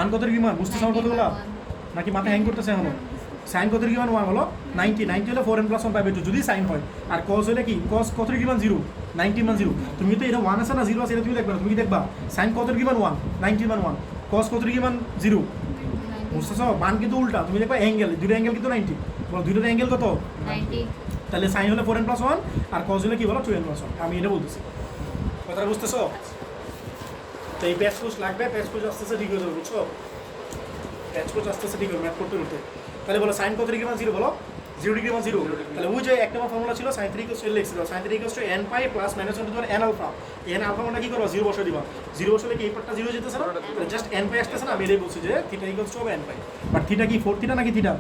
1 কত ডিগ্রি মান? বুঝতেছো আমার কতগুলো? নাকি মাথা হ্যাং করতেছে এখনো? সাইন কত ডিগ্রি মান 1 হলো 90 হলে 4n প্লাস 1 পাই বাই 2 যদি সাইন হয়। আর কস হলে কি? কস কত ডিগ্রি মান 0, 90 মান 0। তুমি তো এটা 1 আছে না 0 আছে এটা তুমি দেখবা না, তুমি কি দেখবা? সাইন কত ডিগ্রি মান 1, 90 মান 1, কস কত ডিগ্রি মান 0, বুঝতেছো? মান কিন্তু উল্টা, তুমি দেখবা অ্যাঙ্গেল, দুটো অ্যাঙ্গেল কিন্তু 90, বলো দুটোর অ্যাঙ্গেল কত? 90। তাহলে সাইন হলে 4n প্লাস 1 আর কস হলে কি বলো 2n প্লাস 1। আমি এটা বলতেছি, কথাটা বুঝতেছো? তো এই প্যাচ কোর্স লাগবে, প্যাচ কোর্স আস্তে আস্তে ঠিক হয়ে যাবে, বুঝছো? প্যাচ কোর্স আস্তে আস্তে ঠিক হবে ম্যাথ করতে করতে। তাহলে বলো সাইন কত ডিগ্রি মান 0 বলো? 0 ডিগ্রি মান 0। তাহলে ওই যে এক নম্বর ফর্মুলা ছিল সাইন 3 ইকুয়ালস টু লিখছি দাও, sine 3 equals to n pi plus minus 1 to the power n alpha. n alpha মানে কি করবা? 0 বসিয়ে দিবা। 0 বসালে কি এই পার্টটা 0 যেতেছে না? তাহলে জাস্ট n পাই আসতেছে না? আমি এটাই বলছি যে থিটা ইকুয়ালস টু হবে n পাই। বাট থিটা কি 4 থিটা নাকি থিটা?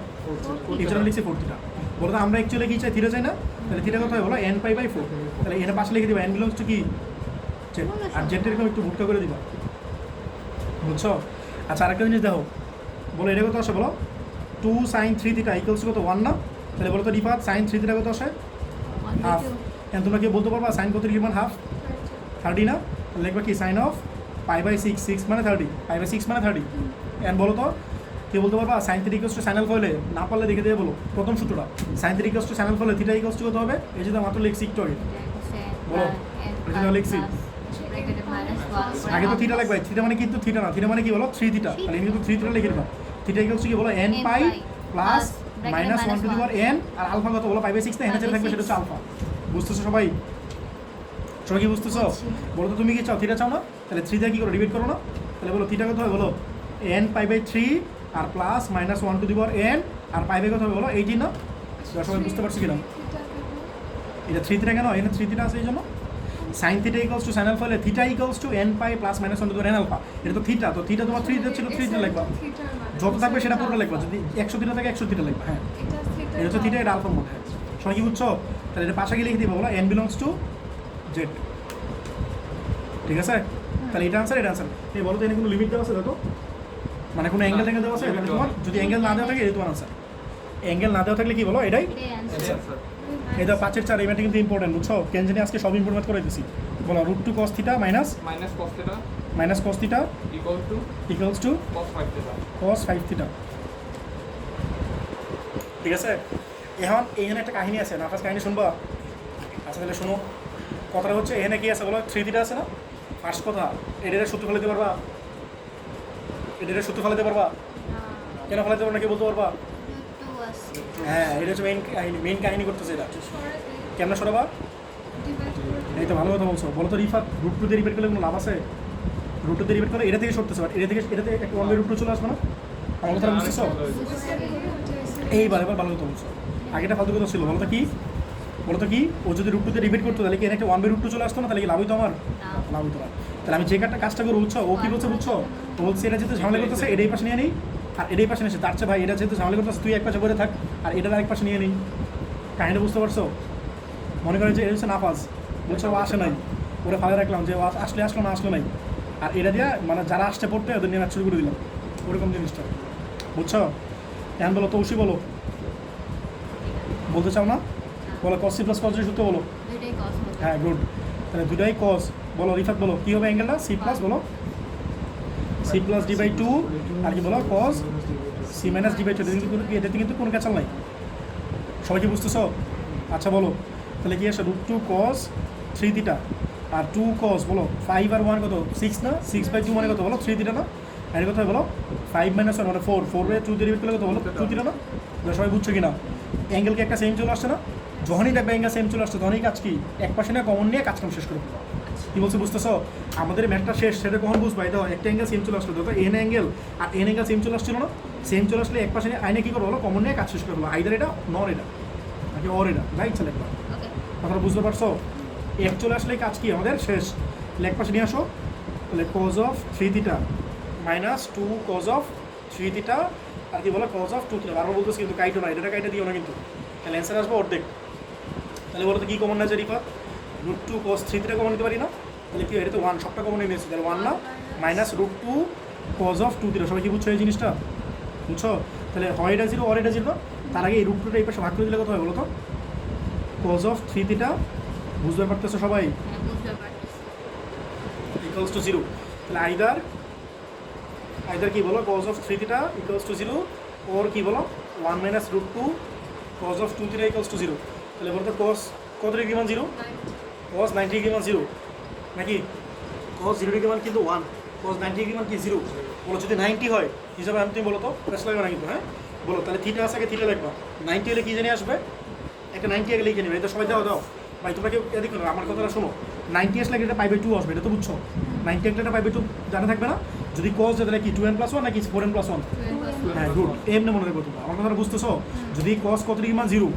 এজন্য লিখছি 4 থিটা। বলো তো আমরা অ্যাকচুয়ালি কি চাই? থিটা চাই না? তাহলে থিটা কত হয় বলো? n pi by 4। তাহলে এর পাশে লিখে দিবা n বিলংস টু কি z, আর z এরকম একটু ভুটকা করে দিবা, বুঝছো? আচ্ছা আরেকটা জিনিস দেখো, বলো এটা কত আসে বলো? 2 sin 3 থিটা ইকুয়ালস কত 1 না? তাহলে বলো তো রিফাত sin 3 থিটা কত আসে? হাফ। এখন তোমরা কি বলতে পারবা সাইন কত ডিগ্রি মান হাফ? 30 না? তাহলে লিখবা কি সাইন অফ পাই বাই 6, 6 মানে 30, পাই বাই 6 মানে 30। এখন বলো তো কি বলতে পারবা? Sine 3 equals to sine alpha হলে, না পারলে দেখে দিয়ে বলো প্রথম সূত্রটা। Sine 3 equals to sine alpha হলে থিটা ইকুয়ালস টু কত হবে? এই যে মাত্র লিখছি একটু আগে, বলো এটা লিখছি। আগে তো থিটা লাগবে, থিটা মানে কিন্তু থিটা না, থিটা মানে কি বলো? 3 থিটা। তাহলে এখানে কিন্তু 3 থিটা লিখে দিবা। থিটা ইকুয়ালস টু কি বলো? n pi plus minus 1 to the power n, আর আলফা কত বলো? পাই বাই 6 না? এখানে যেটা থাকবে সেটা হচ্ছে আলফা। বুঝতেছো সবাই? সবাই কি বুঝতেছো? বলো তো তুমি কি চাও? থিটা চাও না? তাহলে 3 দিয়ে কি করো? ডিভাইড করো না? তাহলে বলো থিটা কত হয় বলো? n পাই বাই 3 আর plus minus 1 to the power n, আর পাই বাই কত হবে বলো? 18 না? সবাই বুঝতে পারছি কিনা? এটা 3 থিটা কেন? এখানে 3 থিটা আছে এই জন্য। Sine theta equals to sine alpha হলে theta equals to n pi plus minus 1 to the power n alpha. এটা তো থিটা, তো থিটা তোমার 3 ছিল, 3 থিটা লিখবা। যত থাকবে সেটা পুরোটা লিখবা। যদি 100 থিটা থাকে 100 থিটা লিখবা। হ্যাঁ এটা হচ্ছে থিটা, এটা আলফার মধ্যে। সবাই কি বুঝছো? তাহলে এটা পাশে গিয়ে লিখে দিবা বলো n বিলংস টু z, ঠিক আছে? তাহলে এটা আনসার, এটা আনসার। এই বলো তো এখানে কোনো লিমিট দেওয়া আছে দেখো, মানে কোনো অ্যাঙ্গেল ট্যাঙ্গেল দেওয়া আছে? এখানে তোমার যদি অ্যাঙ্গেল না দেওয়া থাকে এটা তোমার আনসার। অ্যাঙ্গেল না দেওয়া থাকলে কি বলো? এটাই এটা 5-এর 4। এই ম্যাথটা কিন্তু ইম্পর্টেন্ট, বুঝছো? কেন জানি আজকে সব ইম্পর্টেন্ট করে দিছি। বলো root two cos theta minus cos theta equals to cos 5 theta, ঠিক আছে? এখন এখানে একটা কাহিনী আছে, নাফাস কাহিনী শুনবা? আচ্ছা তাহলে শোনো, কথাটা হচ্ছে এখানে কি আছে বলো? 3 থিটা আছে না? ফার্স্ট কথা, এটার সূত্র ফেলাতে পারবা? এটার সূত্র ফেলাতে পারবা? কেন ফেলাতে পারবা না কি বলতে পারবা? হ্যাঁ এটা হচ্ছে মেইন কাহিনী করতেছে এটা। কেমন সরাবা? এই তো ভালো কথা বলছো। বলো তো রিফাত, রুট টু দিয়ে রিপেট করলে কোনো লাভ আছে? রুট টু দিয়ে রিপেট করলে এটা থেকে সরতেছে, বাট এটাতে একটা 1 বাই রুট টু চলে আসবে না? আমার কথা বুঝতেছো? এবার ভালো কথা বলছো। আগেটা ফালতু কথা ছিল। বলো তো কি ও যদি রুট টু দিয়ে রিপেট করতো তাহলে কি একটা 1 বাই রুট টু চলে আসতো না? তাহলে কি লাভ হইতো আমার? লাভ হইতো না। তাহলে আমি যে কাজটা করবো বুঝছো? ও কি বলছে বুঝছো? তো বলছে এটা যেহেতু ঝামেলা করতেছে, এটাই পাশে নিয়ে নিই, আর এটাই পাশে নিয়েছে তার চেয়ে ভাই এটা যেহেতু ঝামেলা করতেছে তুই এক পাশে করে থাক আর এটার আরেক পাশে নিয়ে নিই কাহিনিটা বুঝতে পারছো মনে করেন যে এটা হচ্ছে নাফাজ বলছে ও আসে নাই ওরে ফালে রাখলাম যে ও আসলে আসলো না আসলো নাই আর এটা দিয়ে মানে যারা আসছে পড়তে ওদের নিয়ে শুরু করে দিলাম ওরকম জিনিসটা বুঝছো এখন বলো তৌসি বলো বলতে চাও না বলো কস সি প্লাস কস যদি সূত্র বলো দুইটাই কস হবে হ্যাঁ গুড তাহলে দুটাই কস বলো রিফাত বলো কী হবে অ্যাঙ্গেলটা সি প্লাস বলো C plus D by two আর কি বলো cos C minus D by two এটাতে কিন্তু কোনো ক্যাচাল নাই সবাই কি বুঝতেছো আচ্ছা বলো তাহলে কি আসে root two cos three theta আর টু কস বলো 5 আর 1 কত 6 না 6/2 মানে কত বলো 3 থিটা না আর কত হয় বলো 5 - 1 মানে 4 4 এর 2 ডেরিভেট করলে কত বলো 2 থিটা না তো সবাই বুঝছো কি না অ্যাঙ্গেলকে একটা সেম চলে আসছে না যখনই দেখবে অ্যাঙ্গেল সেম চলে আসছে তখনই কাজ কি এক পাশে না কমন নিয়ে কাজকাম শেষ করে ফেলো কী বলছে বুঝতেছো আমাদের ম্যাথটা শেষ সেটা কখন বুঝবো এটা একটা অ্যাঙ্গেল সেম চলে আসলো দেখো এন অ্যাঙ্গেল আর এন অ্যাঙ্গেল সেম চলে আসছিল না সেম চলে আসলে এক পাশে নিয়ে আইনে কী করবো বলো কমন নিয়ে কাজ শেষ করে ফেলো আইদার এটা নর এটা নাকি অর এটা যা ইচ্ছা লাগবে ওকে কথাটা বুঝতে পারছো এক চলে আসলে কাজ কি আমাদের শেষ লেগ পাশে নিয়ে আসো তাহলে cos of 3 theta minus 2 cos of 3 theta আর কি বলো কজ অফ 2 থিটা বারবার বলতেছি কিন্তু কাইটো না এটা কাইটা দিও না কিন্তু তাহলে অ্যান্সার আসবে অর্ধেক তাহলে বলো তো কী কমন না যে রিফাত রুট 2 কজ 3 থিটা কমন নিতে পারি না তাহলে কি এটা তো 1 সবটা কমন নিয়ে নিয়েছি তাহলে 1 না minus root 2 cos of 2 theta সবাই কি বুঝছো এই জিনিসটা বুঝছো তাহলে হয় এটা 0 অর এটা 0 তার আগে এই রুট 2টা এই পাশে ভাগ করে দিলে কত হয় বলো তো কজ অফ 3 থিটা বুঝতে পারতেছো সবাই হ্যাঁ বুঝতে পারছি ইকুয়ালস টু 0 তাহলে আইদার কি বলো cos of 3 theta equals to 0 or কি বলো 1 minus root 2 cos of 2 theta equals to 0 তাহলে বলতো কজ কত ডিগ্রি মান 0 কজ 90 ডিগ্রি মান 0 নাকি কজ 0 ডিগ্রি মান কিন্তু 1 কজ 90 ডিগ্রি মান কি 0 বলো যদি 90 হয় হিসাবে আমি তুমি বলো তো প্রেস লাগবে না কিন্তু হ্যাঁ বলো তাহলে থিটা আছে আগে থিটা লিখবা 90 হলে কি জানি আসবে একটা 90 আগে লিখে নেবে এটা সবাই দাও ভাই তোমরা কেউ এদিক করো আমার কথাটা শোনো 90 আসলে এটা পাই বাই 2 আসবে এটা তো বুঝছো 90 একটা পাই বাই 2 জানা থাকবে না যদি কজ তাহলে কি 2n+1 নাকি 4n+1 হ্যাঁ গুড এমনি মনে রাখবো তোমরা আমার কথাটা বুঝতেছো যদি কজ কত ডিগ্রি মান 0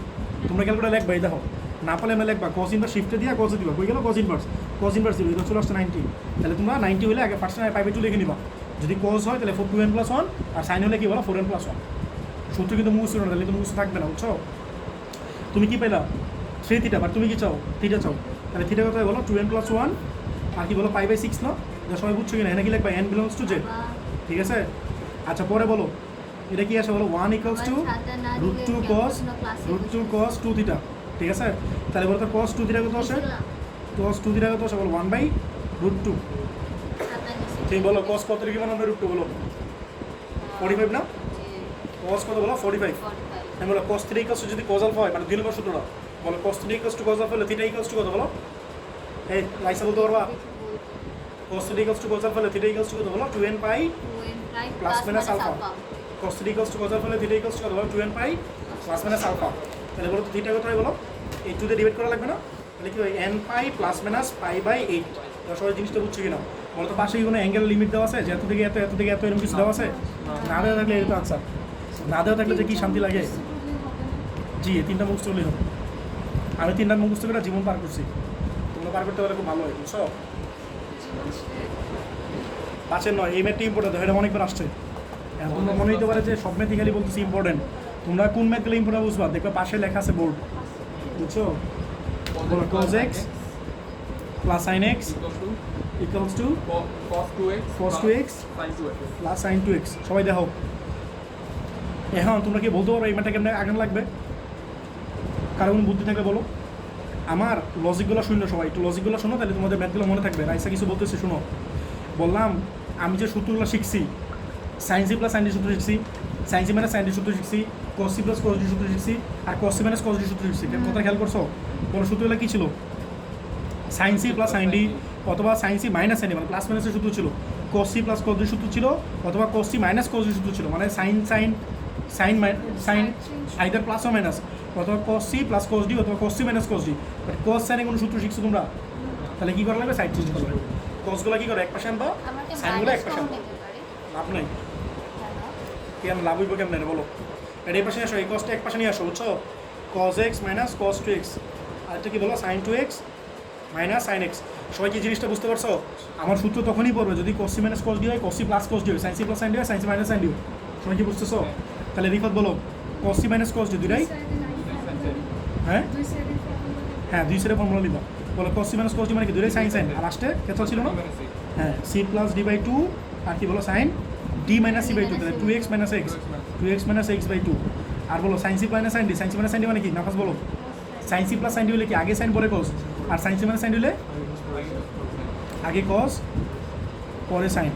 তোমরা ক্যালকুলেটর লিখবা এই দেখো না পারলে আমরা লিখবা কজ ইনভার্স শিফটে দিয়ে কজ দিবা কই গেল কজ ইনভার্স 0 এটা চলে আসছে 90 তাহলে তোমরা 90 হলে আগে ফার্স্ট পাই বাই 2 লিখে নিবা যদি কজ হয় তাহলে 2n+1 আর সাইন হলে কি বলো 4n+1 সূত্র কিন্তু মুখস্থ না তাহলে তো মুখস্থ থাকবে না বুঝছো তুমি কি পেলা 3 থিটা বাট তুমি কি চাও থিটা চাও তাহলে থিটা কত বলো 2n+1 আর কি বলো পাই বাই 6 না এটা সবাই বুঝছো কি না এখানে কি লিখবা n বিলংস টু z ঠিক আছে আচ্ছা পরে বলো এটা কি আসে বলো 1 equals to root 2 cos 2 theta ঠিক আছে তাহলে বলো তো cos 2 থিটা কত আসে cos 2 থিটা কত আসে বলো 1 বাই রুট 2 ঠিক বলো cos কত ডিগ্রি মান হবে রুট 2 বলো 45 না cos কত বলো 45 আমি বলো cos 3 ইকুয়ালস যদি cos আলফা হয় মানে 2 নম্বর সূত্রটা বলো cos 3 equals to cos alpha হলে থিটা ইকুয়ালস টু কত বলো এই লাইসা বলতে পারবা cos 3 equals to cos alpha হলে থিটা ইকুয়ালস টু কত বলো 2n pi plus minus alpha cos 3 equals to cos alpha হলে থিটা ইকুয়ালস টু কত বলো 2n pi plus minus alpha তাহলে বলো তো থিটা কত হয় বলো এই 2 তে ডিভাইড করা লাগবে না তাহলে কি হয় n pi plus minus pi by 8 তো সবাই জিনিসটা বুঝছো কিনা বলো তো পাশে কি কোনো অ্যাঙ্গেল লিমিট দেওয়া আছে যে এত থেকে এত এত থেকে এত এরকম কিছু দেওয়া আছে না দেওয়া থাকলে এটা আনসার না দেওয়া থাকলে যে কি শান্তি লাগে জি এই 3টা মুখস্থ হলেই হবে আমি 3টা মুখস্থ করে জীবন পার করছি তোমরা পার করতে পারলে খুব ভালো হয় বুঝছো পাঁচের নয় এই ম্যাথটি ইম্পর্টেন্ট এটা অনেকবার আসছে এখন তোমরা মনে হতে পারে যে সব ম্যাথই খালি বলতেছি ইম্পর্টেন্ট তোমরা কোন ম্যাথগুলো ইম্পর্টেন্ট বুঝবা দেখবে পাশে লেখা আছে বোর্ড বুঝছো বলো cos x plus sin x equals to cos 2x cos 2x sin 2x plus sin 2x সবাই দেখো এখন তোমরা কি বলতে পারো এই ম্যাথটা কেমন আগান লাগবে কারণ বুদ্ধি থাকলে বলো আমার লজিকগুলো শুনলো সবাই একটু লজিকগুলো শোনো তাহলে তোমাদের ম্যাথগুলো মনে থাকবে রাইসা কিছু বলতেছি শোনো বললাম আমি যে সূত্রগুলো শিখছি sine C plus sine D সূত্র শিখছি sine C minus sine D সূত্র শিখছি cos C plus cos D সূত্র শিখছি আর cos C minus cos D সূত্র শিখছি কথা খেয়াল করছো কোনো সূত্রগুলো কী ছিল sine C plus sine D অথবা sine C minus sine D মানে প্লাস মাইনাসের সূত্র ছিল cos C plus cos D সূত্র ছিল অথবা cos C minus cos D সূত্র ছিল মানে sine sine sine sine either plus ও মাইনাস অথবা cos C plus cos D অথবা cos C minus cos D but cos সাইনে কোনো সূত্র শিখছো তোমরা তাহলে কী করা লাগবে সাইড চেঞ্জ করা লাগবে কসগুলো কী করো এক পাশে আনবা সাইনগুলো এক পাশে আনবা লাভ নেই কেন লাভ হইব কেমন বলো এটা এই পাশে আসো এই কসটা এক পাশে নিয়ে আসো বুঝছো cos x minus cos 2x আর এটা কি বলো sin 2x minus sin x সবাই কি জিনিসটা বুঝতে পারছো আমার সূত্র তখনই পড়বে যদি cos c minus cos d হয় cos c plus cos d হয় sin c plus sin d হয় sin c minus sin d হয় সবাই কি বুঝতেছো? তাহলে রিফাত বলো cos c minus cos d দুইটাই হ্যাঁ হ্যাঁ দুই সাইডে ফর্মুলা লিখবা। বলো cos c minus cos d মানে কি দুইটাই সাইন সাইন, আর লাস্টে কেতল ছিল না? হ্যাঁ c প্লাস d বাই 2 আর কি বলো sine d minus c by 2, তাহলে 2x minus x 2x minus x by 2 আর বলো sine c minus sine d, sine c minus sine d মানে কি নাফাস বলো? Sine c plus sine d হলে কি আগে সাইন পরে cos, আর sine c minus sine d হলে আগে cos পরে সাইন।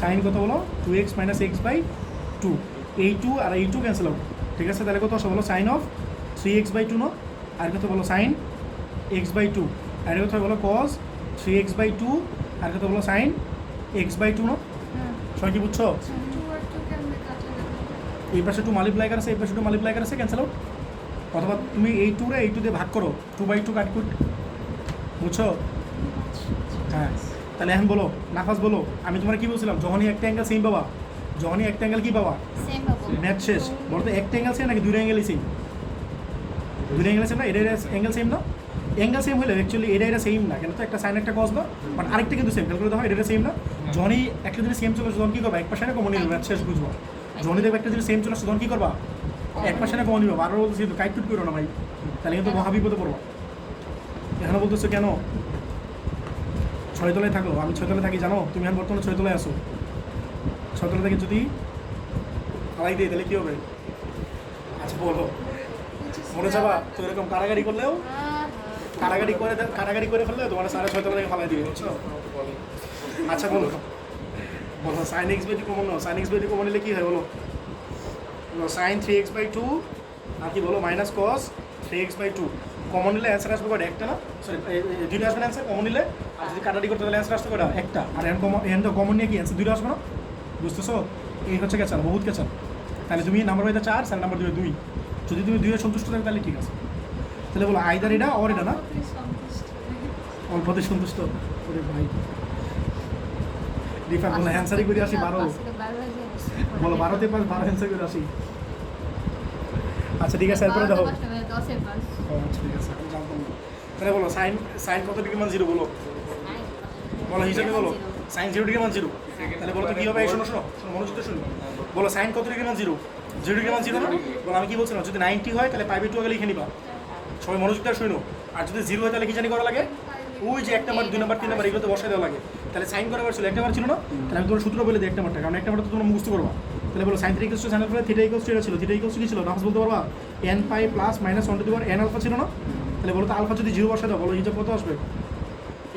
সাইন কত বলো 2x মাইনাস x বাই 2, এই 2 আর এই 2 ক্যান্সেল আউট, ঠিক আছে? তাহলে কত আসে বলো সাইন অফ 3x বাই 2 না, আর কত বলো সাইন x বাই 2, আর কত বলো cos 3x বাই 2, আর কত বলো সাইন x বাই 2 না? সবাই কি বুঝছো? এই পাশে 2 মাল্টিপ্লাই আছে, এই পাশে 2 মাল্টিপ্লাই আছে, ক্যান্সেল আউট। অথবা তুমি এই 2 রে এই 2 দিয়ে ভাগ করো, 2 বাই 2 কাট কুট, বুঝছো? হ্যাঁ তাহলে এখন বলো নাফাস বলো, আমি তোমার কি বলছিলাম যখনই একটা অ্যাঙ্গেল সেম পাবা, যখনই একটা অ্যাঙ্গেল কি পাবা সেম পাবো। ম্যাথ শেষ। বলো তো একটা অ্যাঙ্গেল সেম নাকি দুইটা অ্যাঙ্গেলই সেম? দুইটা অ্যাঙ্গেল সেম না, এটা অ্যাঙ্গেল সেম না? অ্যাঙ্গেল সেম হলে অ্যাকচুয়ালি এটা সেম না, কেন তো একটা সাইন একটা কস না, বাট আরেকটা কিন্তু সেম। ক্যালকুলেট হয় এটা সেম না, যখনই একটা যদি সেম চলে আসে তখন কী করবা এক পাশে না কমন নিবে, ম্যাথ শেষ বুঝবো। যখনই দেখবে একটা যদি সেম চলে আসে তখন কী করবা এক পাশে না কমন নিবে। বারবার বলতেছি কিন্তু কাইট কুট করো না ভাই, তাহলে কিন্তু মহাবিপদে পড়বা। এখানে বলতেছো কেন 6 তলায় থাকো, আমি 6 তলায় থাকি জানো? তুমি এখন বর্তমানে 6 তলায় আসো, 6 তলা থেকে যদি আলাই দিই তাহলে কী হবে? আচ্ছা বলো, মনে যাবা তো এরকম কারাগারি করলেও কারাগারি করে ফেললে তোমার 6.5 তলা থেকে ফালাই দিবে, বুঝছো? আচ্ছা বলো বলো সাইন এক্স বাই 2 কমন নাও, সাইন এক্স বাই 2 কমন নিলে কী হয় বলো? সাইন 3x বাই 2 আর কি বলো minus cos 3x by 2 common নিলে অ্যান্সার আসবে কটা? একটা না, সরি দুইটা আসবে না অ্যান্সার কমন নিলে। আর যদি কাটাটি করতে তাহলে অ্যান্সার আসবে কটা? একটা। আর এন তো কমন নিয়ে কি অ্যান্সার দুইটা আসবে না, বুঝতেছো? এই হচ্ছে কেচাল, বহুত কেচাল। তাহলে তুমি নাম্বার হয়তো 4, স্যার নাম্বার 2, যদি তুমি 2 এ সন্তুষ্ট থাকো তাহলে ঠিক আছে। তাহলে বলো আইদার এটা অর এটা না, অল্পতে সন্তুষ্ট করে ভাই। রিফাত বলে অ্যান্সারই করে আসি 12, বলো 12তে পাস 12 অ্যান্সার করে আসি। আচ্ছা ঠিক আছে এরপরে দেখো। আচ্ছা ঠিক আছে আমি জানতাম না। তাহলে বলো সাইন কত ডিগ্রি মান 0 বলো, বলো হিসাবে বলো সাইন 0 ডিগ্রি মান 0। তাহলে বলো তো কী হবে? শোনো শোনো শোনো মনোযোগ দিয়ে শুনো। বলো সাইন কত ডিগ্রি মান 0? 0 ডিগ্রি মান 0 না? বলো আমি কি বলছিলাম যদি 90 হয় তাহলে পাই বাই 2 আগে লিখে নিবা। সবাই মনোযোগ দিয়ে শুনো। আর যদি 0 হয় তাহলে কি জানি করা লাগে? ওই যে 1 নাম্বার 2 নাম্বার 3 নাম্বার এগুলোতে বসাই দেওয়া লাগে। তাহলে সাইন করাবার ছিল 1 নাম্বার ছিল না, তাহলে আমি তোমার সূত্র বলে দিই 1 নাম্বারটা, কারণ 1 নাম্বারটা তো তোমরা মুখস্থ করবা। তাহলে বলো sine 3 equal to sine alpha theta equal to এটা ছিল, থিটা ইকুয়াল টু কি ছিল নাফাস বলতে পারবা? n pi plus minus 1 to the power n alpha ছিল না? তাহলে বলো তো আলফা যদি 0 বসাই দাও বলো হিসাব কত আসবে?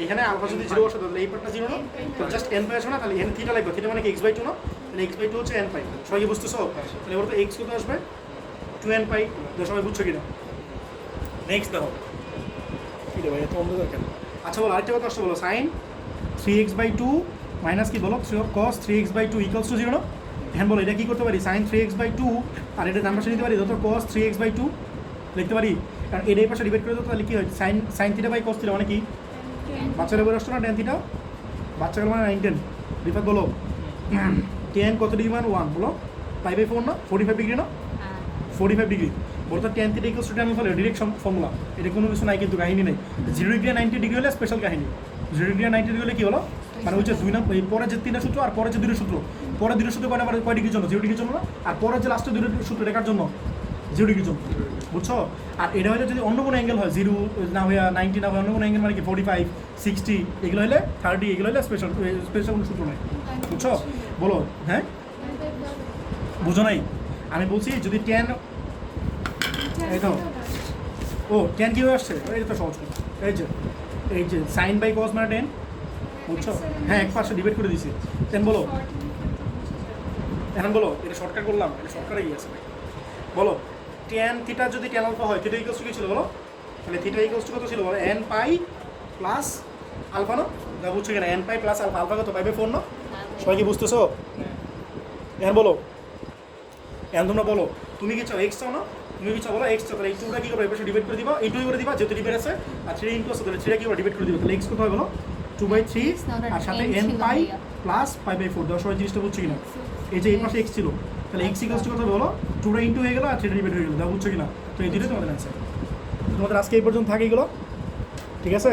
এখানে আলফা যদি 0 বসাই দাও তাহলে এই পার্টটা 0 না, তো জাস্ট n পাই আসবে না, তাহলে n থিটা লাগবে। থিটা মানে কি x বাই 2 না? তাহলে x বাই 2 হচ্ছে n পাই। সবাই কি বুঝতেছো? তাহলে বলো তো x কত আসবে? 2n পাই। তো সবাই বুঝছো কিনা? নেক্সট দেখো কি রে ভাই এত অন্ধকার কেন? আচ্ছা বলো আরেকটা কথা আসছে, বলো সাইন 3x বাই 2 মাইনাস কি বলো cos 3x by 2 equals to 0 না? এখন বলো এটা কি করতে পারি? সাইন 3x বাই 2 আর এটা ডান পাশে নিতে পারি, যত cos 3x বাই 2 লিখতে পারি, কারণ এটা এই পাশে ডিভাইড করে দাও তাহলে কি হয়? Sine theta by cos theta মানে কি? বাচ্চারা বলে আসতো না tan থিটা, বাচ্চারা মানে 9 10। রিফাত বলো tan কত ডিগ্রি মান 1 বলো পাই বাই 4 না, 45 ডিগ্রি না? 45 ডিগ্রি। বলতো tan theta equals to tan alpha direct formula, এটা কোনো কিছু নাই কিন্তু কাহিনী নেই। 0 ডিগ্রি 90 ডিগ্রি হলে স্পেশাল কাহিনী, 0 ডিগ্রি 90 ডিগ্রি হলে কি হলো? মানে হচ্ছে 2 নাম্বার এই পরে যে 3টা সূত্র আর পরে যে 2টা সূত্র, পরে 2টা সূত্র কয় নাম্বার কয় ডিগ্রির জন্য? 0 ডিগ্রির জন্য না, আর পরে যে লাস্টে 2টা সূত্র দেখার জন্য 0 ডিগ্রির জন্য, বুঝছো? আর এটা হলে যদি অন্য কোনো অ্যাঙ্গেল হয় 0 না হয়ে 90 না হয় অন্য কোনো অ্যাঙ্গেল মানে কি 45 60 এগুলো হলে 30 এগুলো হলে স্পেশাল কোনো সূত্র নেই, বুঝছো? বলো হ্যাঁ বুঝো নাই? আমি বলছি যদি tan এই তো ও tan কীভাবে আসছে এটা তো সহজ কথা, এই যে সাইন বাই কস মানে tan, বুঝছো? হ্যাঁ এক পাশে ডিভাইড করে দিছি tan। বলো এখন বলো এটা শর্টকাট করলাম, এটা শর্টকাটে গিয়ে আছে ভাই। বলো tan থিটা যদি tan আলফা হয় থিটা ইকুয়ালস টু কি ছিল বলো? তাহলে থিটা ইকুয়ালস টু কত ছিল বলো? n পাই প্লাস আলফা না? যা বুঝছো কিনা n pi plus alpha, alpha কত পাই বাই 4 না? সবাই কি বুঝতেছো? এখন বলো এখন তোমরা বলো তুমি কি চাও x চাও না? তুমি কি চাও বলো x চাও, তাহলে এই 2টা কি করবে? এই পাশে ডিভাইড করে দিবা, এই 2 করে দিবা যেহেতু ডিভাইড আছে, আর 3 ইনটু আছে তাহলে 3টা কি করে ডিভাইড করে দিবা, তাহলে x কত হয় বলো? 2/3 আর সাথে n pi plus pi by 4। দশ জিনিসটা বুঝছো কিনা? এই যে এই পাশে x ছিল তাহলে x ইকুয়ালস টু কত হবে বলো? 2টা ইনটু হয়ে গেল আর 3টা ডিভাইড হয়ে গেল, বুঝছো কিনা? তো এই দুটোই তোমাদের অ্যান্সার। তোমাদের আজকে এই পর্যন্ত থাকে এগুলো, ঠিক আছে?